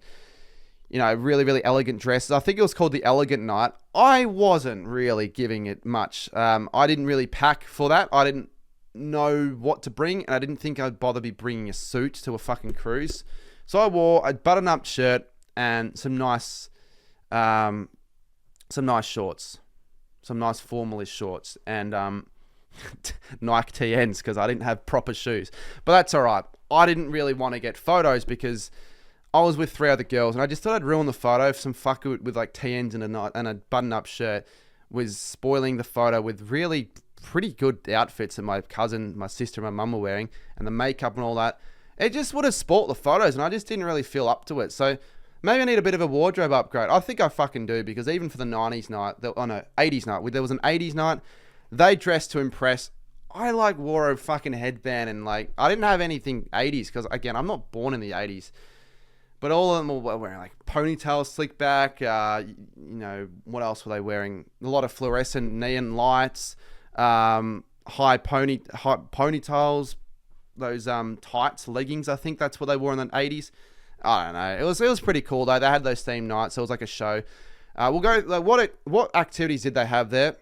really, really elegant dresses. I think it was called the Elegant Night. I wasn't really giving it much. I didn't really pack for that. I didn't know what to bring, and I didn't think I'd bother be bringing a suit to a fucking cruise. So I wore a button-up shirt and some nice shorts, some nice formalist shorts, and Nike TNs because I didn't have proper shoes. But that's all right. I didn't really want to get photos because I was with 3 other girls, and I just thought I'd ruin the photo if some fucker with like TNs and a button-up shirt was spoiling the photo with really pretty good outfits that my cousin, my sister, and my mum were wearing, and the makeup and all that. It just would have spoilt the photos, and I just didn't really feel up to it. So maybe I need a bit of a wardrobe upgrade. I think I fucking do, because even for the 90s night, 80s night, there was an 80s night, they dressed to impress. I wore a fucking headband and I didn't have anything 80s because, again, I'm not born in the 80s. But all of them were wearing ponytails, slick back. What else were they wearing? A lot of fluorescent neon lights, high ponytails, those tights, leggings. I think that's what they wore in the 80s. I don't know. It was pretty cool though. They had those theme nights. So it was like a show. We'll go. Like, what activities did they have there?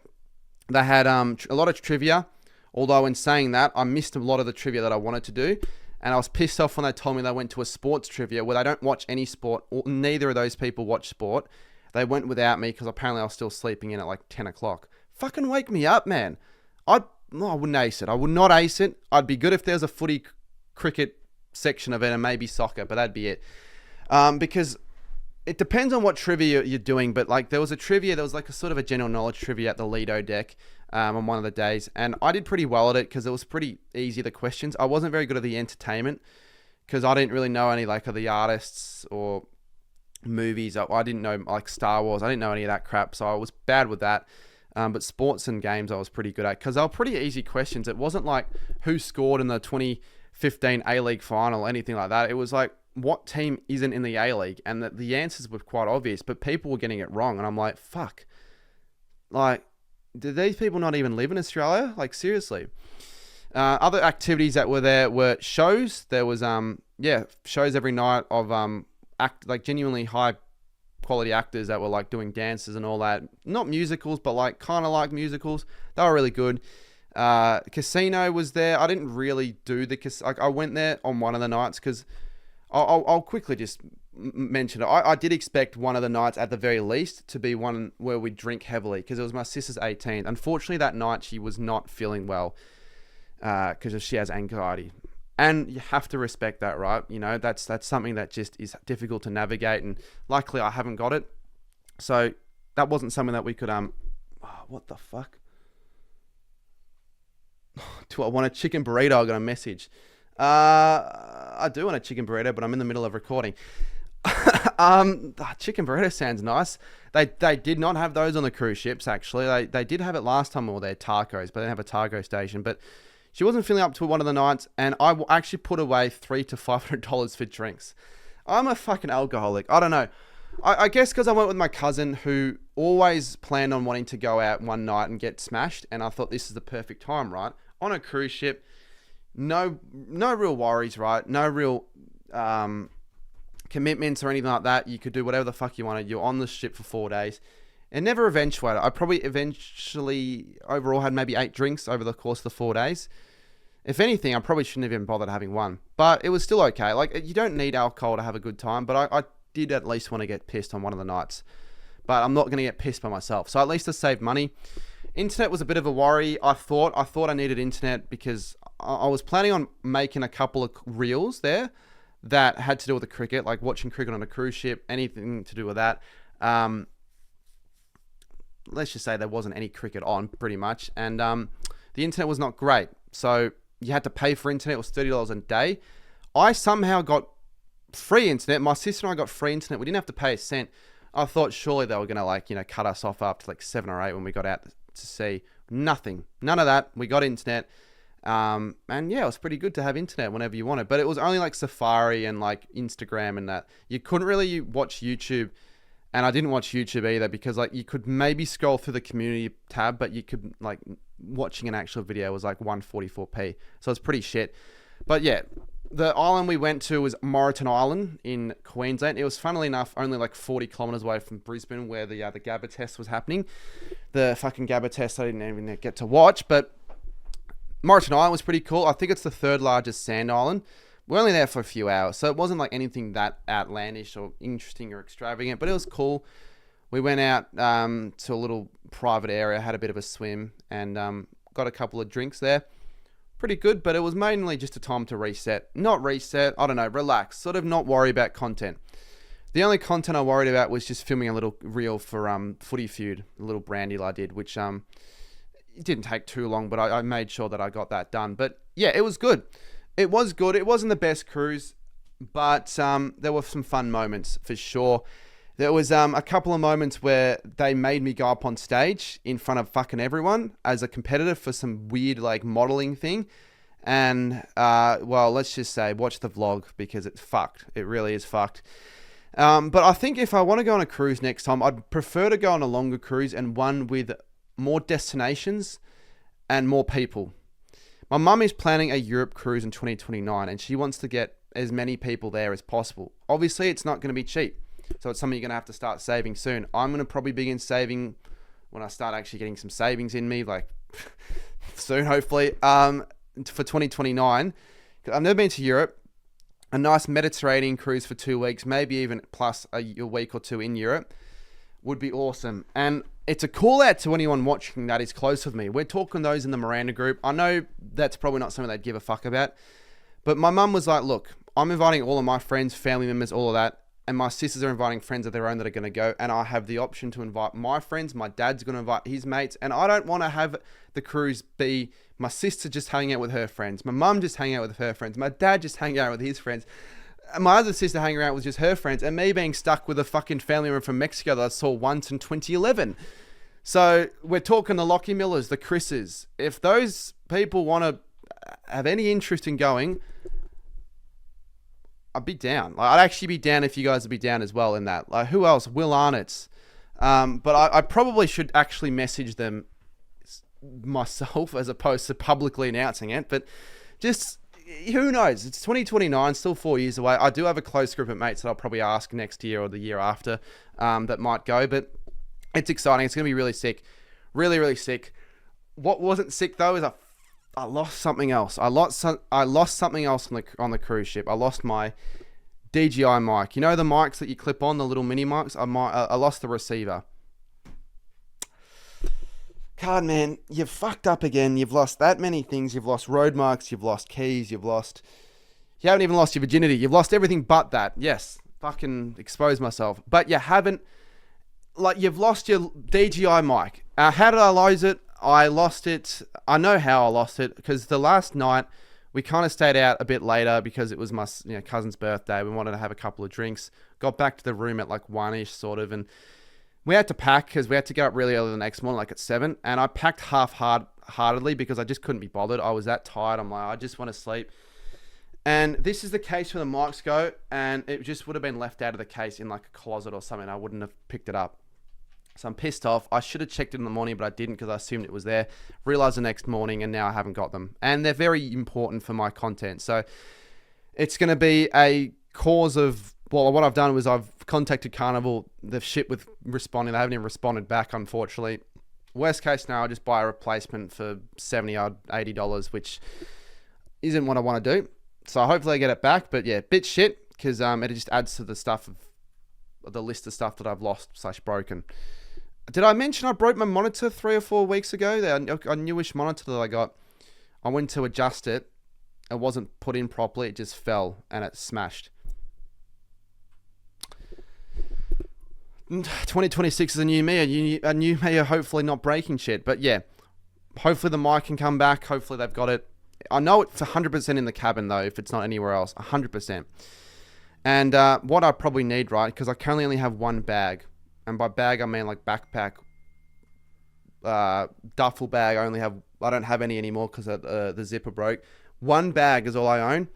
They had a lot of trivia. Although in saying that, I missed a lot of the trivia that I wanted to do. And I was pissed off when they told me they went to a sports trivia where they don't watch any sport. Or neither of those people watch sport. They went without me because apparently I was still sleeping in at like 10 o'clock. Fucking wake me up, man. I wouldn't ace it. I would not ace it. I'd be good if there's a footy, cricket section of it and maybe soccer, but that'd be it. Because it depends on what trivia you're doing. But like there was like a sort of a general knowledge trivia at the Lido deck on one of the days. And I did pretty well at it because it was pretty easy, the questions. I wasn't very good at the entertainment because I didn't really know any like of the artists or movies. I didn't know like Star Wars. I didn't know any of that crap. So I was bad with that. But sports and games I was pretty good at because they were pretty easy questions. It wasn't like who scored in the 2015 A-League final, anything like that. It was like what team isn't in the A-League, and the answers were quite obvious, but people were getting it wrong. And I'm like, fuck. Like, do these people not even live in Australia? Like, seriously. Other activities that were there were shows. There was, shows every night of like genuinely high quality actors that were like doing dances and all that. Not musicals, but like kind of like musicals. They were really good. Casino was there. I didn't really do like I went there on one of the nights because I'll quickly just mention it. I did expect one of the nights at the very least to be one where we drink heavily because it was my sister's 18th. Unfortunately, that night she was not feeling well because she has anxiety. And you have to respect that, right? You know, that's something that just is difficult to navigate. And luckily, I haven't got it. So that wasn't something that we could... what the fuck? Do I want a chicken burrito? I got a message. I do want a chicken burrito, but I'm in the middle of recording. Chicken burrito sounds nice. They did not have those on the cruise ships, actually. They did have it last time we were there, tacos, but they didn't have a taco station. But she wasn't feeling up to one of the nights, and I actually put away $300 to $500 for drinks. I'm a fucking alcoholic. I don't know. I guess because I went with my cousin who always planned on wanting to go out one night and get smashed, and I thought this is the perfect time, right? On a cruise ship, no real worries, right? No real commitments or anything like that. You could do whatever the fuck you wanted. You're on the ship for 4 days. It never eventuated. I probably eventually overall had maybe 8 drinks over the course of the 4 days. If anything, I probably shouldn't have even bothered having one. But it was still okay. Like, you don't need alcohol to have a good time, but I did at least want to get pissed on one of the nights. But I'm not going to get pissed by myself. So at least I saved money. Internet was a bit of a worry. I thought I needed internet because I was planning on making a couple of reels there that had to do with the cricket, like watching cricket on a cruise ship, anything to do with that. Let's just say there wasn't any cricket on, pretty much. And the internet was not great. So you had to pay for internet. It was $30 a day. I somehow got free internet. My sister and I got free internet. We didn't have to pay a cent. I thought surely they were going to cut us off up to like 7 or 8 when we got out to sea. Nothing. None of that. We got internet. And yeah, it was pretty good to have internet whenever you wanted. But it was only like Safari and like Instagram and that. You couldn't really watch YouTube. And I didn't watch YouTube either because like you could maybe scroll through the community tab, but you could like watching an actual video was like 144p. So it's pretty shit. But yeah, the island we went to was Moreton Island in Queensland. It was funnily enough only like 40 kilometers away from Brisbane where the Gabba test was happening. The fucking Gabba test I didn't even get to watch, but Moreton Island was pretty cool. I think it's the 3rd largest sand island. We're only there for a few hours, so it wasn't like anything that outlandish or interesting or extravagant, but it was cool. We went out to a little private area, had a bit of a swim, and got a couple of drinks there. Pretty good, but it was mainly just a time to reset. Not reset, I don't know, relax, sort of not worry about content. The only content I worried about was just filming a little reel for Footy Feud, a little brand deal I did, which it didn't take too long, but I made sure that I got that done. But yeah, it was good. It was good. It wasn't the best cruise, but there were some fun moments for sure. There was a couple of moments where they made me go up on stage in front of fucking everyone as a competitor for some weird like modeling thing. And well, let's just say watch the vlog because it's fucked. It really is fucked. But I think if I want to go on a cruise next time, I'd prefer to go on a longer cruise and one with more destinations and more people. My mum is planning a Europe cruise in 2029 and she wants to get as many people there as possible. Obviously, it's not going to be cheap. So it's something you're going to have to start saving soon. I'm going to probably begin saving when I start actually getting some savings in me, like soon, hopefully, for 2029. I've never been to Europe. A nice Mediterranean cruise for 2 weeks, maybe even plus a week or two in Europe would be awesome. And it's a call out to anyone watching that is close with me. We're talking those in the Miranda group. I know that's probably not something they'd give a fuck about, but my mum was like, look, I'm inviting all of my friends, family members, all of that, and my sisters are inviting friends of their own that are going to go, and I have the option to invite my friends. My dad's going to invite his mates, and I don't want to have the cruise be my sister just hanging out with her friends, my mum just hanging out with her friends, my dad just hanging out with his friends, my other sister hanging around with just her friends, and me being stuck with a fucking family member from Mexico that I saw once in 2011. So we're talking the Lockie Millers, the Chris's. If those people want to have any interest in going, I'd be down. Like, I'd actually be down if you guys would be down as well in that. Like, who else? Will Arnott's. But I probably should actually message them myself as opposed to publicly announcing it. But just, who knows? It's 2029, still 4 years away. I do have a close group of mates that I'll probably ask next year or the year after that might go. But it's exciting. It's going to be really sick. Really, really sick. What wasn't sick, though, is I lost something else. I lost something else on the cruise ship. I lost my DJI mic. You know the mics that you clip on, the little mini mics? I lost the receiver. God, man, you've fucked up again. You've lost that many things. You've lost road marks. You've lost keys. You haven't even lost your virginity. You've lost everything but that. Yes, fucking expose myself. But you haven't, like, you've lost your DJI mic. How did I lose it? I lost it. I know how I lost it, because the last night we kind of stayed out a bit later because it was my cousin's birthday. We wanted to have a couple of drinks. Got back to the room at like 1-ish sort of, and we had to pack because we had to get up really early the next morning, like at 7. And I packed half-heartedly because I just couldn't be bothered. I was that tired. I'm like, I just want to sleep. And this is the case where the mics go, and it just would have been left out of the case in like a closet or something. I wouldn't have picked it up. So I'm pissed off. I should have checked it in the morning, but I didn't because I assumed it was there. Realized the next morning, and now I haven't got them. And they're very important for my content. So it's going to be a cause of, well, what I've done was I've contacted Carnival. The shit with responding, they haven't even responded back, unfortunately. Worst case now, I'll just buy a replacement for $70 or $80, which isn't what I want to do. So hopefully I get it back. But yeah, bit shit, because it just adds to the stuff of the list of stuff that I've lost/broken. Did I mention I broke my monitor 3 or 4 weeks ago? A newish monitor that I got. I went to adjust it. It wasn't put in properly. It just fell and it smashed. 2026 is a new me. A new me, hopefully not breaking shit. But yeah, hopefully the mic can come back. Hopefully they've got it. I know it's 100% in the cabin though, if it's not anywhere else. 100%. And what I probably need, right, because I currently only have one bag. And by bag, I mean like backpack, duffel bag. I don't have any anymore because the zipper broke. One bag is all I own.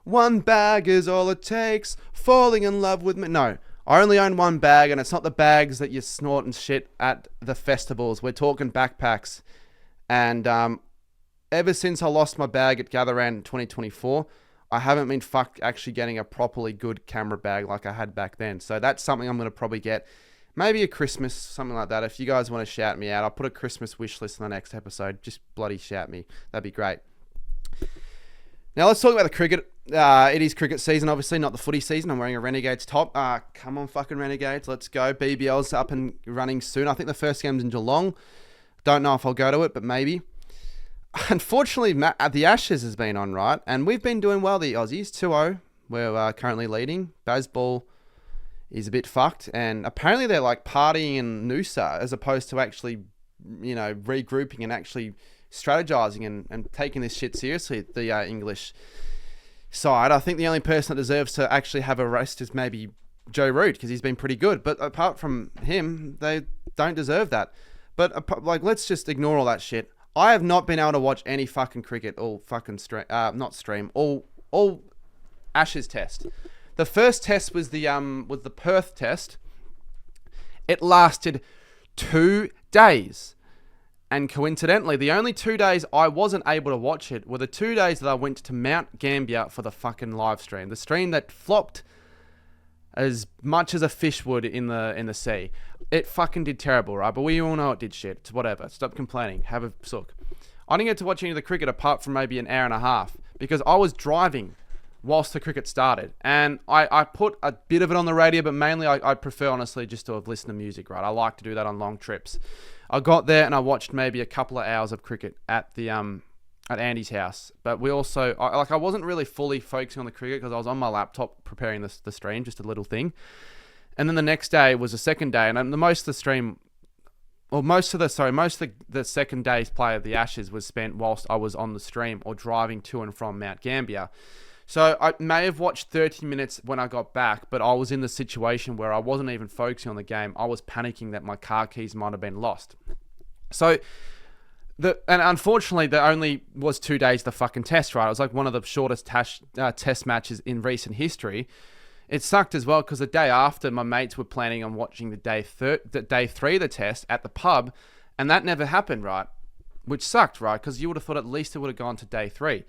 One bag is all it takes. Falling in love with me. No, I only own one bag, and it's not the bags that you snort and shit at the festivals. We're talking backpacks. And ever since I lost my bag at Gatherand 2024, I haven't been fucked actually getting a properly good camera bag like I had back then. So that's something I'm going to probably get. Maybe a Christmas, something like that. If you guys want to shout me out, I'll put a Christmas wish list in the next episode. Just bloody shout me. That'd be great. Now let's talk about the cricket. It is cricket season, obviously, not the footy season. I'm wearing a Renegades top. Come on, fucking Renegades. Let's go. BBL's up and running soon. I think the first game's in Geelong. Don't know if I'll go to it, but maybe. Unfortunately, the Ashes has been on, right? And we've been doing well, the Aussies. 2-0. We're currently leading. Bazball is a bit fucked, and apparently they're like partying in Noosa as opposed to actually, regrouping and actually strategizing and taking this shit seriously, the English side. I think the only person that deserves to actually have a rest is maybe Joe Root, because he's been pretty good, but apart from him, they don't deserve that. But let's just ignore all that shit. I have not been able to watch any fucking cricket all fucking all Ashes test. The first test was the Perth test. It lasted 2 days. And coincidentally, the only 2 days I wasn't able to watch it were the 2 days that I went to Mount Gambier for the fucking live stream. The stream that flopped as much as a fish would in the sea. It fucking did terrible, right? But we all know it did shit. It's whatever. Stop complaining. Have a sook. I didn't get to watch any of the cricket apart from maybe an hour and a half because I was driving whilst the cricket started. And I put a bit of it on the radio, but mainly I prefer, honestly, just to have listened to music, right? I like to do that on long trips. I got there and I watched maybe a couple of hours of cricket at the at Andy's house. But we also, I wasn't really fully focusing on the cricket because I was on my laptop preparing the stream, just a little thing. And then the next day was the second day, and most of the second day's play of the Ashes was spent whilst I was on the stream or driving to and from Mount Gambier. So I may have watched 30 minutes when I got back, but I was in the situation where I wasn't even focusing on the game. I was panicking that my car keys might have been lost. So, and unfortunately, there only was 2 days the fucking test, right? It was like one of the shortest test matches in recent history. It sucked as well because the day after, my mates were planning on watching the day 3 of the test at the pub, and that never happened, right? Which sucked, right? Because you would have thought at least it would have gone to day 3.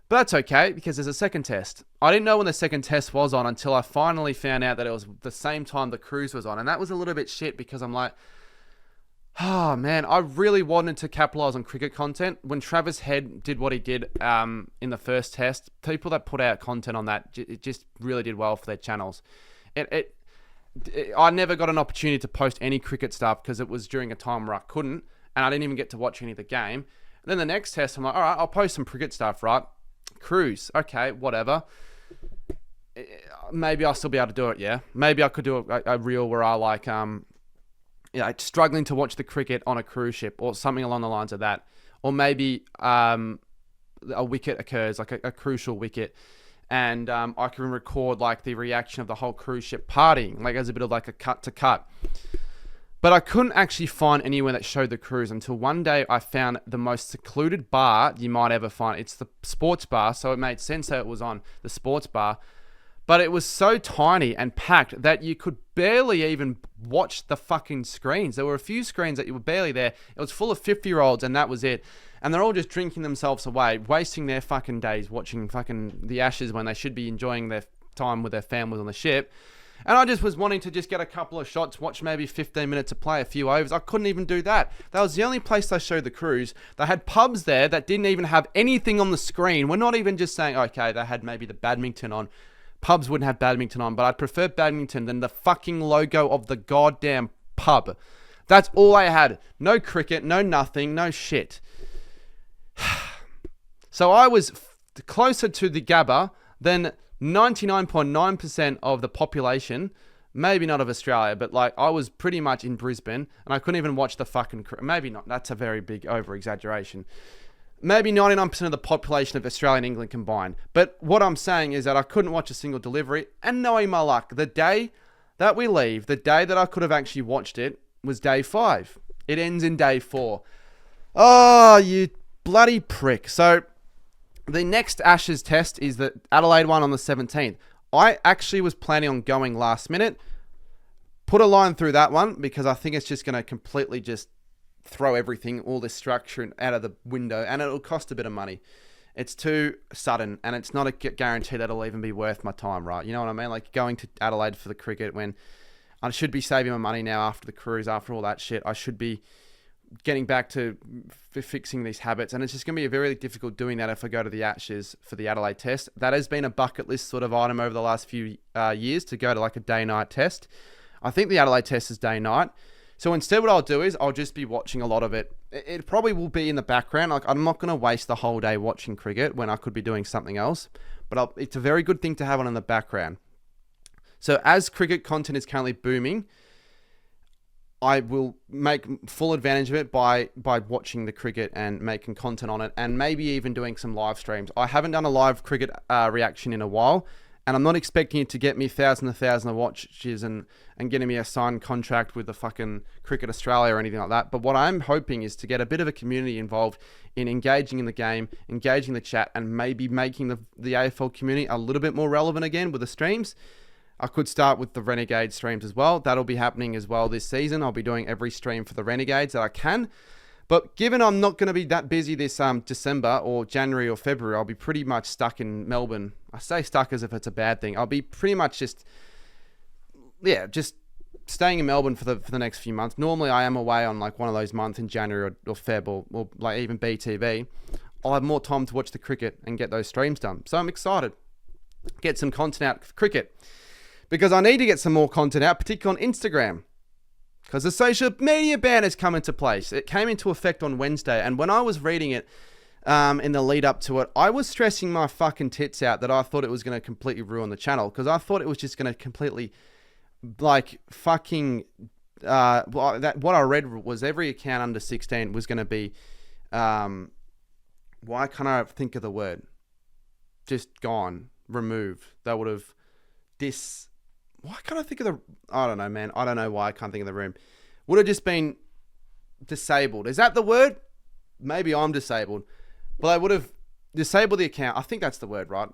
But that's okay because there's a second test. I didn't know when the second test was on until I finally found out that it was the same time the cruise was on, and that was a little bit shit because I'm like, oh man, I really wanted to capitalize on cricket content. When Travis Head did what he did in the first test, people that put out content on that, it just really did well for their channels. I never got an opportunity to post any cricket stuff because it was during a time where I couldn't, and I didn't even get to watch any of the game. And then the next test, I'm like, all right, I'll post some cricket stuff, right? Cruise, okay, whatever. Maybe I'll still be able to do it, yeah? Maybe I could do a reel where I like... struggling to watch the cricket on a cruise ship or something along the lines of that. Or maybe a wicket occurs, like a crucial wicket, and I can record like the reaction of the whole cruise ship partying, like as a bit of like a cut to cut. But I couldn't actually find anywhere that showed the cruise until one day I found the most secluded bar you might ever find. It's the sports bar, so it made sense that it was on the sports bar. But it was so tiny and packed that you could barely even watch the fucking screens. There were a few screens that you were barely there. It was full of 50-year-olds and that was it. And they're all just drinking themselves away, wasting their fucking days watching fucking the Ashes when they should be enjoying their time with their families on the ship. And I just was wanting to just get a couple of shots, watch maybe 15 minutes of play, a few overs. I couldn't even do that. That was the only place they showed the cruise. They had pubs there that didn't even have anything on the screen. We're not even just saying, okay, they had maybe the badminton on. Pubs wouldn't have badminton on, but I'd prefer badminton than the fucking logo of the goddamn pub. That's all I had. No cricket, no nothing, no shit. So I was closer to the Gabba than 99.9% of the population, maybe not of Australia, but like I was pretty much in Brisbane and I couldn't even watch the fucking... Maybe not. That's a very big over-exaggeration. Maybe 99% of the population of Australia and England combined. But what I'm saying is that I couldn't watch a single delivery. And knowing my luck, the day that we leave, the day that I could have actually watched it was day 5. It ends in day 4. Oh, you bloody prick. So the next Ashes test is the Adelaide one on the 17th. I actually was planning on going last minute. Put a line through that one because I think it's just going to completely just throw everything, all this structure out of the window, and it'll cost a bit of money. It's too sudden, and it's not a guarantee that it'll even be worth my time, right? You know what I mean? Like going to Adelaide for the cricket when I should be saving my money now after the cruise, after all that shit. I should be getting back to fixing these habits, and it's just going to be very difficult doing that if I go to the Ashes for the Adelaide test. That has been a bucket list sort of item over the last few years to go to like a day-night test. I think the Adelaide test is day-night. So instead what I'll do is I'll just be watching a lot of it. It probably will be in the background. Like I'm not going to waste the whole day watching cricket when I could be doing something else. But it's a very good thing to have on in the background. So as cricket content is currently booming, I will make full advantage of it by watching the cricket and making content on it and maybe even doing some live streams. I haven't done a live cricket reaction in a while. And I'm not expecting it to get me thousands of watches and getting me a signed contract with the fucking Cricket Australia or anything like that. But what I'm hoping is to get a bit of a community involved in engaging in the game, engaging the chat, and maybe making the AFL community a little bit more relevant again with the streams. I could start with the Renegade streams as well. That'll be happening as well this season. I'll be doing every stream for the Renegades that I can. But given I'm not going to be that busy this December or January or February, I'll be pretty much stuck in Melbourne. I say stuck as if it's a bad thing. I'll be pretty much just yeah, just staying in Melbourne for the next few months. Normally, I am away on like one of those months in January or Feb or like even BTV. I'll have more time to watch the cricket and get those streams done. So I'm excited. Get some content out for cricket because I need to get some more content out, particularly on Instagram. Because the social media ban has come into place. It came into effect on Wednesday. And when I was reading it in the lead up to it, I was stressing my fucking tits out that I thought it was going to completely ruin the channel. Because I thought it was just going to completely, like, fucking... what I read was every account under 16 was going to be... why can't I think of the word? Just gone. Removed. They would have... Why can't I think of the... I don't know, man. I don't know why I can't think of the room. Would have just been disabled. Is that the word? Maybe I'm disabled. But they would have disabled the account. I think that's the word, right?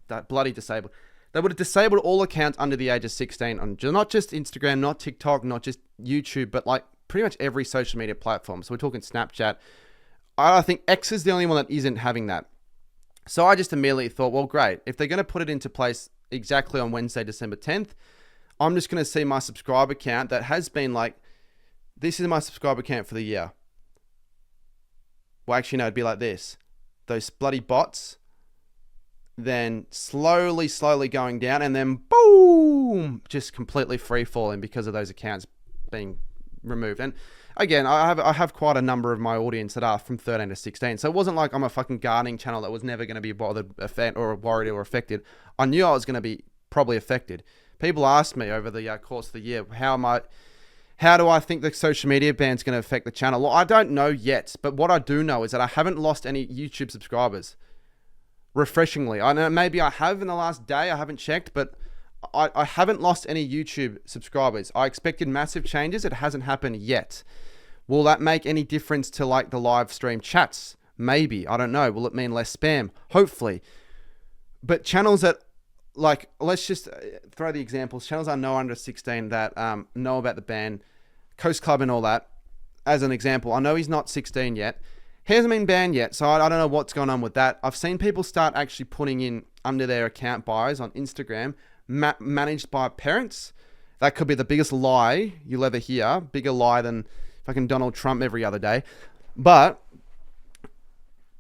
That bloody disabled. They would have disabled all accounts under the age of 16 on not just Instagram, not TikTok, not just YouTube, but like pretty much every social media platform. So we're talking Snapchat. I think X is the only one that isn't having that. So I just immediately thought, well, great. If they're going to put it into place exactly on Wednesday, December 10th, I'm just going to see my subscriber count that has been like, this is my subscriber count for the year. Well, actually, no, it'd be like this. Those bloody bots, then slowly going down, and then boom, just completely free falling because of those accounts being removed. And again, I have quite a number of my audience that are from 13 to 16. So it wasn't like I'm a fucking gardening channel that was never going to be bothered or worried or affected. I knew I was going to be probably affected. People asked me over the course of the year, how do I think the social media ban's going to affect the channel? Well, I don't know yet, but what I do know is that I haven't lost any YouTube subscribers. Refreshingly. I know maybe I have in the last day. I haven't checked, but I haven't lost any YouTube subscribers. I expected massive changes. It hasn't happened yet. Will that make any difference to like the live stream chats? Maybe. I don't know. Will it mean less spam? Hopefully. But channels that, like, let's just throw the examples. Channels I know under 16 that know about the ban, Coast Club and all that, as an example. I know he's not 16 yet. He hasn't been banned yet, so I don't know what's going on with that. I've seen people start actually putting in under their account bios on Instagram, managed by parents. That could be the biggest lie you'll ever hear. Bigger lie than fucking Donald Trump every other day. But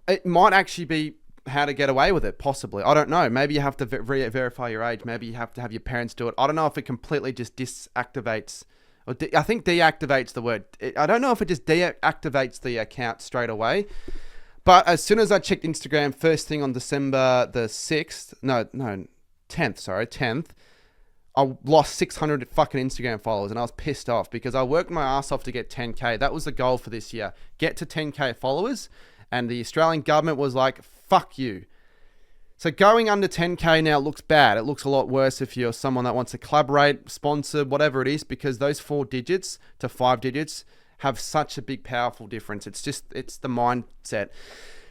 it might actually be how to get away with it, possibly. I don't know. Maybe you have to verify your age. Maybe you have to have your parents do it. I don't know if it completely just disactivates... I think deactivates the word. I don't know if it just deactivates the account straight away. But as soon as I checked Instagram, first thing on December the 6th... No, 10th, I lost 600 fucking Instagram followers, and I was pissed off because I worked my ass off to get 10K. That was the goal for this year. Get to 10K followers, and the Australian government was like, fuck you. So going under 10K now looks bad. It looks a lot worse if you're someone that wants to collaborate, sponsor, whatever it is, because those 4 digits to 5 digits have such a big, powerful difference. It's the mindset.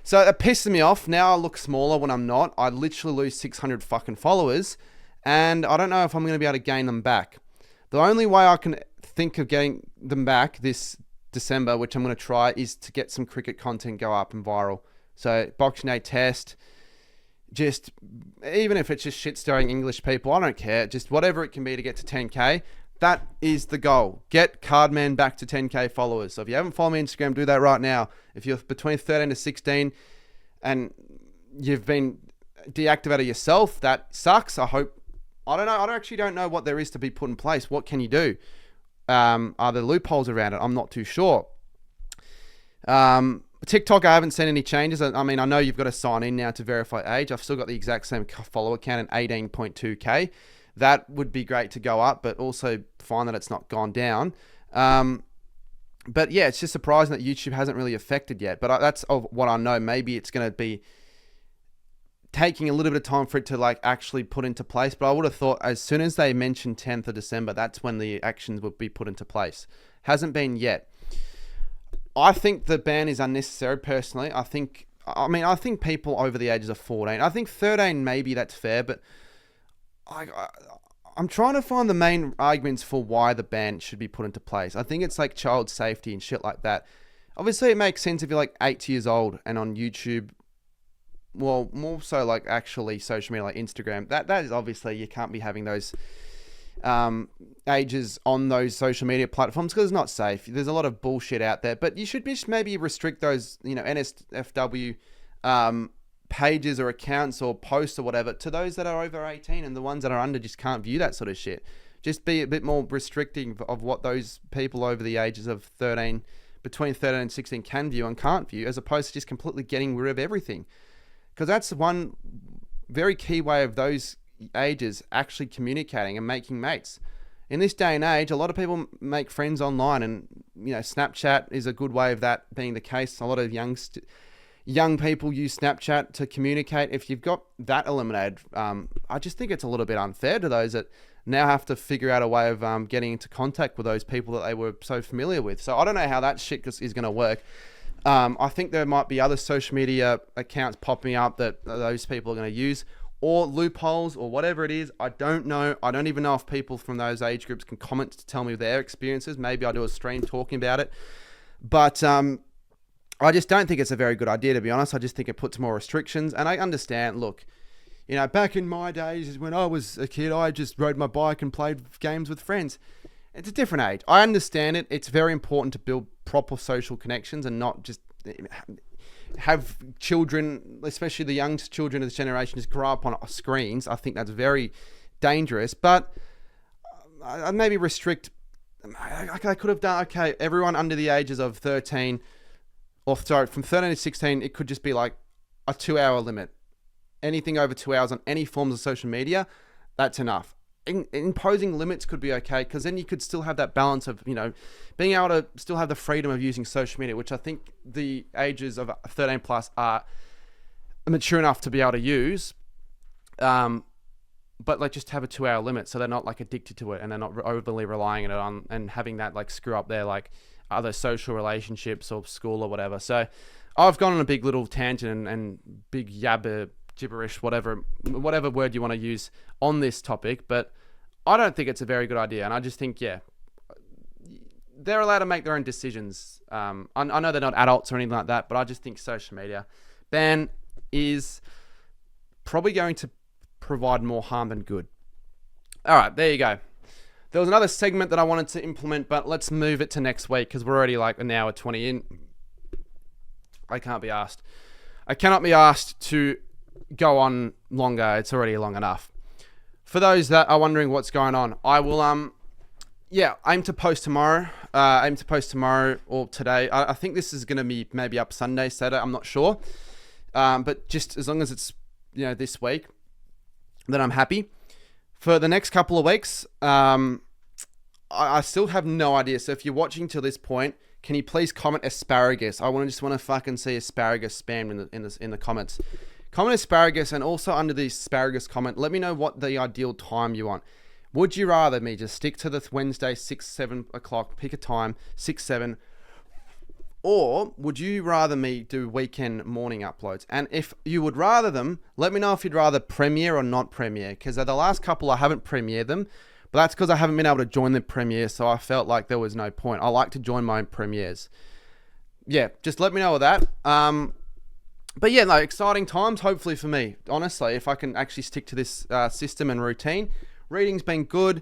So it pisses me off. Now I look smaller when I'm not. I literally lose 600 fucking followers, and I don't know if I'm going to be able to gain them back. The only way I can think of getting them back this December, which I'm going to try, is to get some cricket content go up and viral. So Boxing Day test, just even if it's just shit stirring English people, I don't care. Just whatever it can be to get to 10K. That is the goal. Get Cardman back to 10K followers. So if you haven't followed me on Instagram, do that right now. If you're between 13 to 16 and you've been deactivated yourself, that sucks. I actually don't know what there is to be put in place. What can you do? Are there loopholes around it? I'm not too sure. TikTok, I haven't seen any changes. I mean, I know you've got to sign in now to verify age. I've still got the exact same follower count at 18.2K. That would be great to go up, but also find that it's not gone down. But yeah, it's just surprising that YouTube hasn't really affected yet. But that's what I know. Maybe it's going to be taking a little bit of time for it to like actually put into place. But I would have thought as soon as they mentioned 10th of December, that's when the actions would be put into place. Hasn't been yet. I think the ban is unnecessary personally. I think people over the ages of 14. I think 13 maybe that's fair, but I'm trying to find the main arguments for why the ban should be put into place. I think it's like child safety and shit like that. Obviously, it makes sense if you're like 8 years old and on YouTube. Well, more so like actually social media like Instagram. That is obviously you can't be having those ages on those social media platforms because it's not safe. There's a lot of bullshit out there, but you should just maybe restrict those, NSFW pages or accounts or posts or whatever to those that are over 18, and the ones that are under just can't view that sort of shit. Just be a bit more restricting of what those people over the ages of 13, between 13 and 16 can view and can't view, as opposed to just completely getting rid of everything. Because that's one very key way of those ages actually communicating and making mates. In this day and age, a lot of people make friends online, and Snapchat is a good way of that being the case. A lot of young people use Snapchat to communicate. If you've got that eliminated, I just think it's a little bit unfair to those that now have to figure out a way of getting into contact with those people that they were so familiar with. So I don't know how that shit is going to work. I think there might be other social media accounts popping up that those people are going to use, or loopholes, or whatever it is. I don't know. I don't even know if people from those age groups can comment to tell me their experiences. Maybe I'll do a stream talking about it. But I just don't think it's a very good idea, to be honest. I just think it puts more restrictions. And I understand, look, back in my days when I was a kid, I just rode my bike and played games with friends. It's a different age. I understand it. It's very important to build proper social connections and not just have children, especially the young children of this generation, just grow up on screens. I think that's very dangerous. But I maybe restrict. I could have done, everyone under the ages of 13, or sorry, from 13 to 16, it could just be like a 2-hour limit. Anything over 2 hours on any forms of social media, that's enough. Imposing limits could be okay, because then you could still have that balance of, being able to still have the freedom of using social media, which I think the ages of 13 plus are mature enough to be able to use. But like just have a 2-hour limit, so they're not like addicted to it, and they're not overly relying on it and having that like screw up their like other social relationships or school or whatever. So I've gone on a big little tangent and big yabber gibberish, whatever word you want to use on this topic, but I don't think it's a very good idea. And I just think, they're allowed to make their own decisions. I know they're not adults or anything like that, but I just think social media ban is probably going to provide more harm than good. All right, there you go. There was another segment that I wanted to implement, but let's move it to next week because we're already like an hour 20 in. I cannot be asked to go on longer. It's already long enough. For those that are wondering what's going on, I will aim to post tomorrow. Or today. I think this is going to be maybe up Sunday, Saturday. I'm not sure. But just as long as it's this week, then I'm happy. For the next couple of weeks, I still have no idea. So if you're watching till this point, can you please comment asparagus? I want to fucking see asparagus spammed in the comments. Comment asparagus, and also under the asparagus comment, let me know what the ideal time you want. Would you rather me just stick to the Wednesday 6-7 o'clock, pick a time 6-7, or would you rather me do weekend morning uploads? And if you would rather them, let me know if you'd rather premiere or not premiere, because the last couple I haven't premiered them. But that's because I haven't been able to join the premiere, so I felt like there was no point. I like to join my own premieres. Yeah, just let me know of that. But yeah, no, exciting times, hopefully for me. Honestly, if I can actually stick to this system and routine. Reading's been good.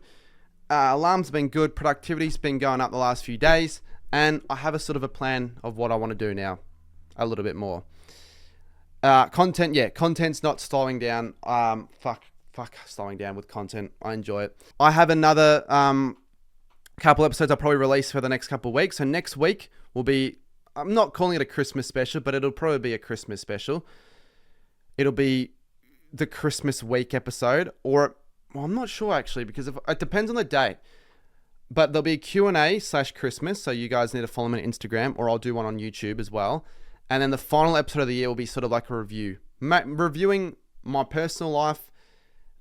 Alarm's been good. Productivity's been going up the last few days. And I have a sort of a plan of what I want to do now. A little bit more. Content's not slowing down. Slowing down with content. I enjoy it. I have another couple episodes I'll probably release for the next couple of weeks. So next week will be, I'm not calling it a Christmas special, but it'll probably be a Christmas special. It'll be the Christmas week episode, or I'm not sure actually, because it depends on the date. But there'll be a Q&A/Christmas, so you guys need to follow me on Instagram, or I'll do one on YouTube as well. And then the final episode of the year will be sort of like a review. Reviewing my personal life,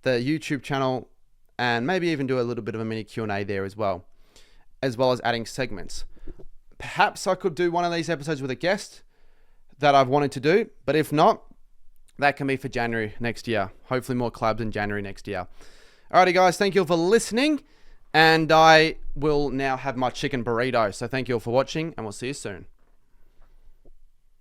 the YouTube channel, and maybe even do a little bit of a mini Q&A there as well as adding segments. Perhaps I could do one of these episodes with a guest that I've wanted to do, but if not, that can be for January next year. Hopefully more collabs in January next year. Alrighty guys, thank you all for listening, and I will now have my chicken burrito. So thank you all for watching, and we'll see you soon.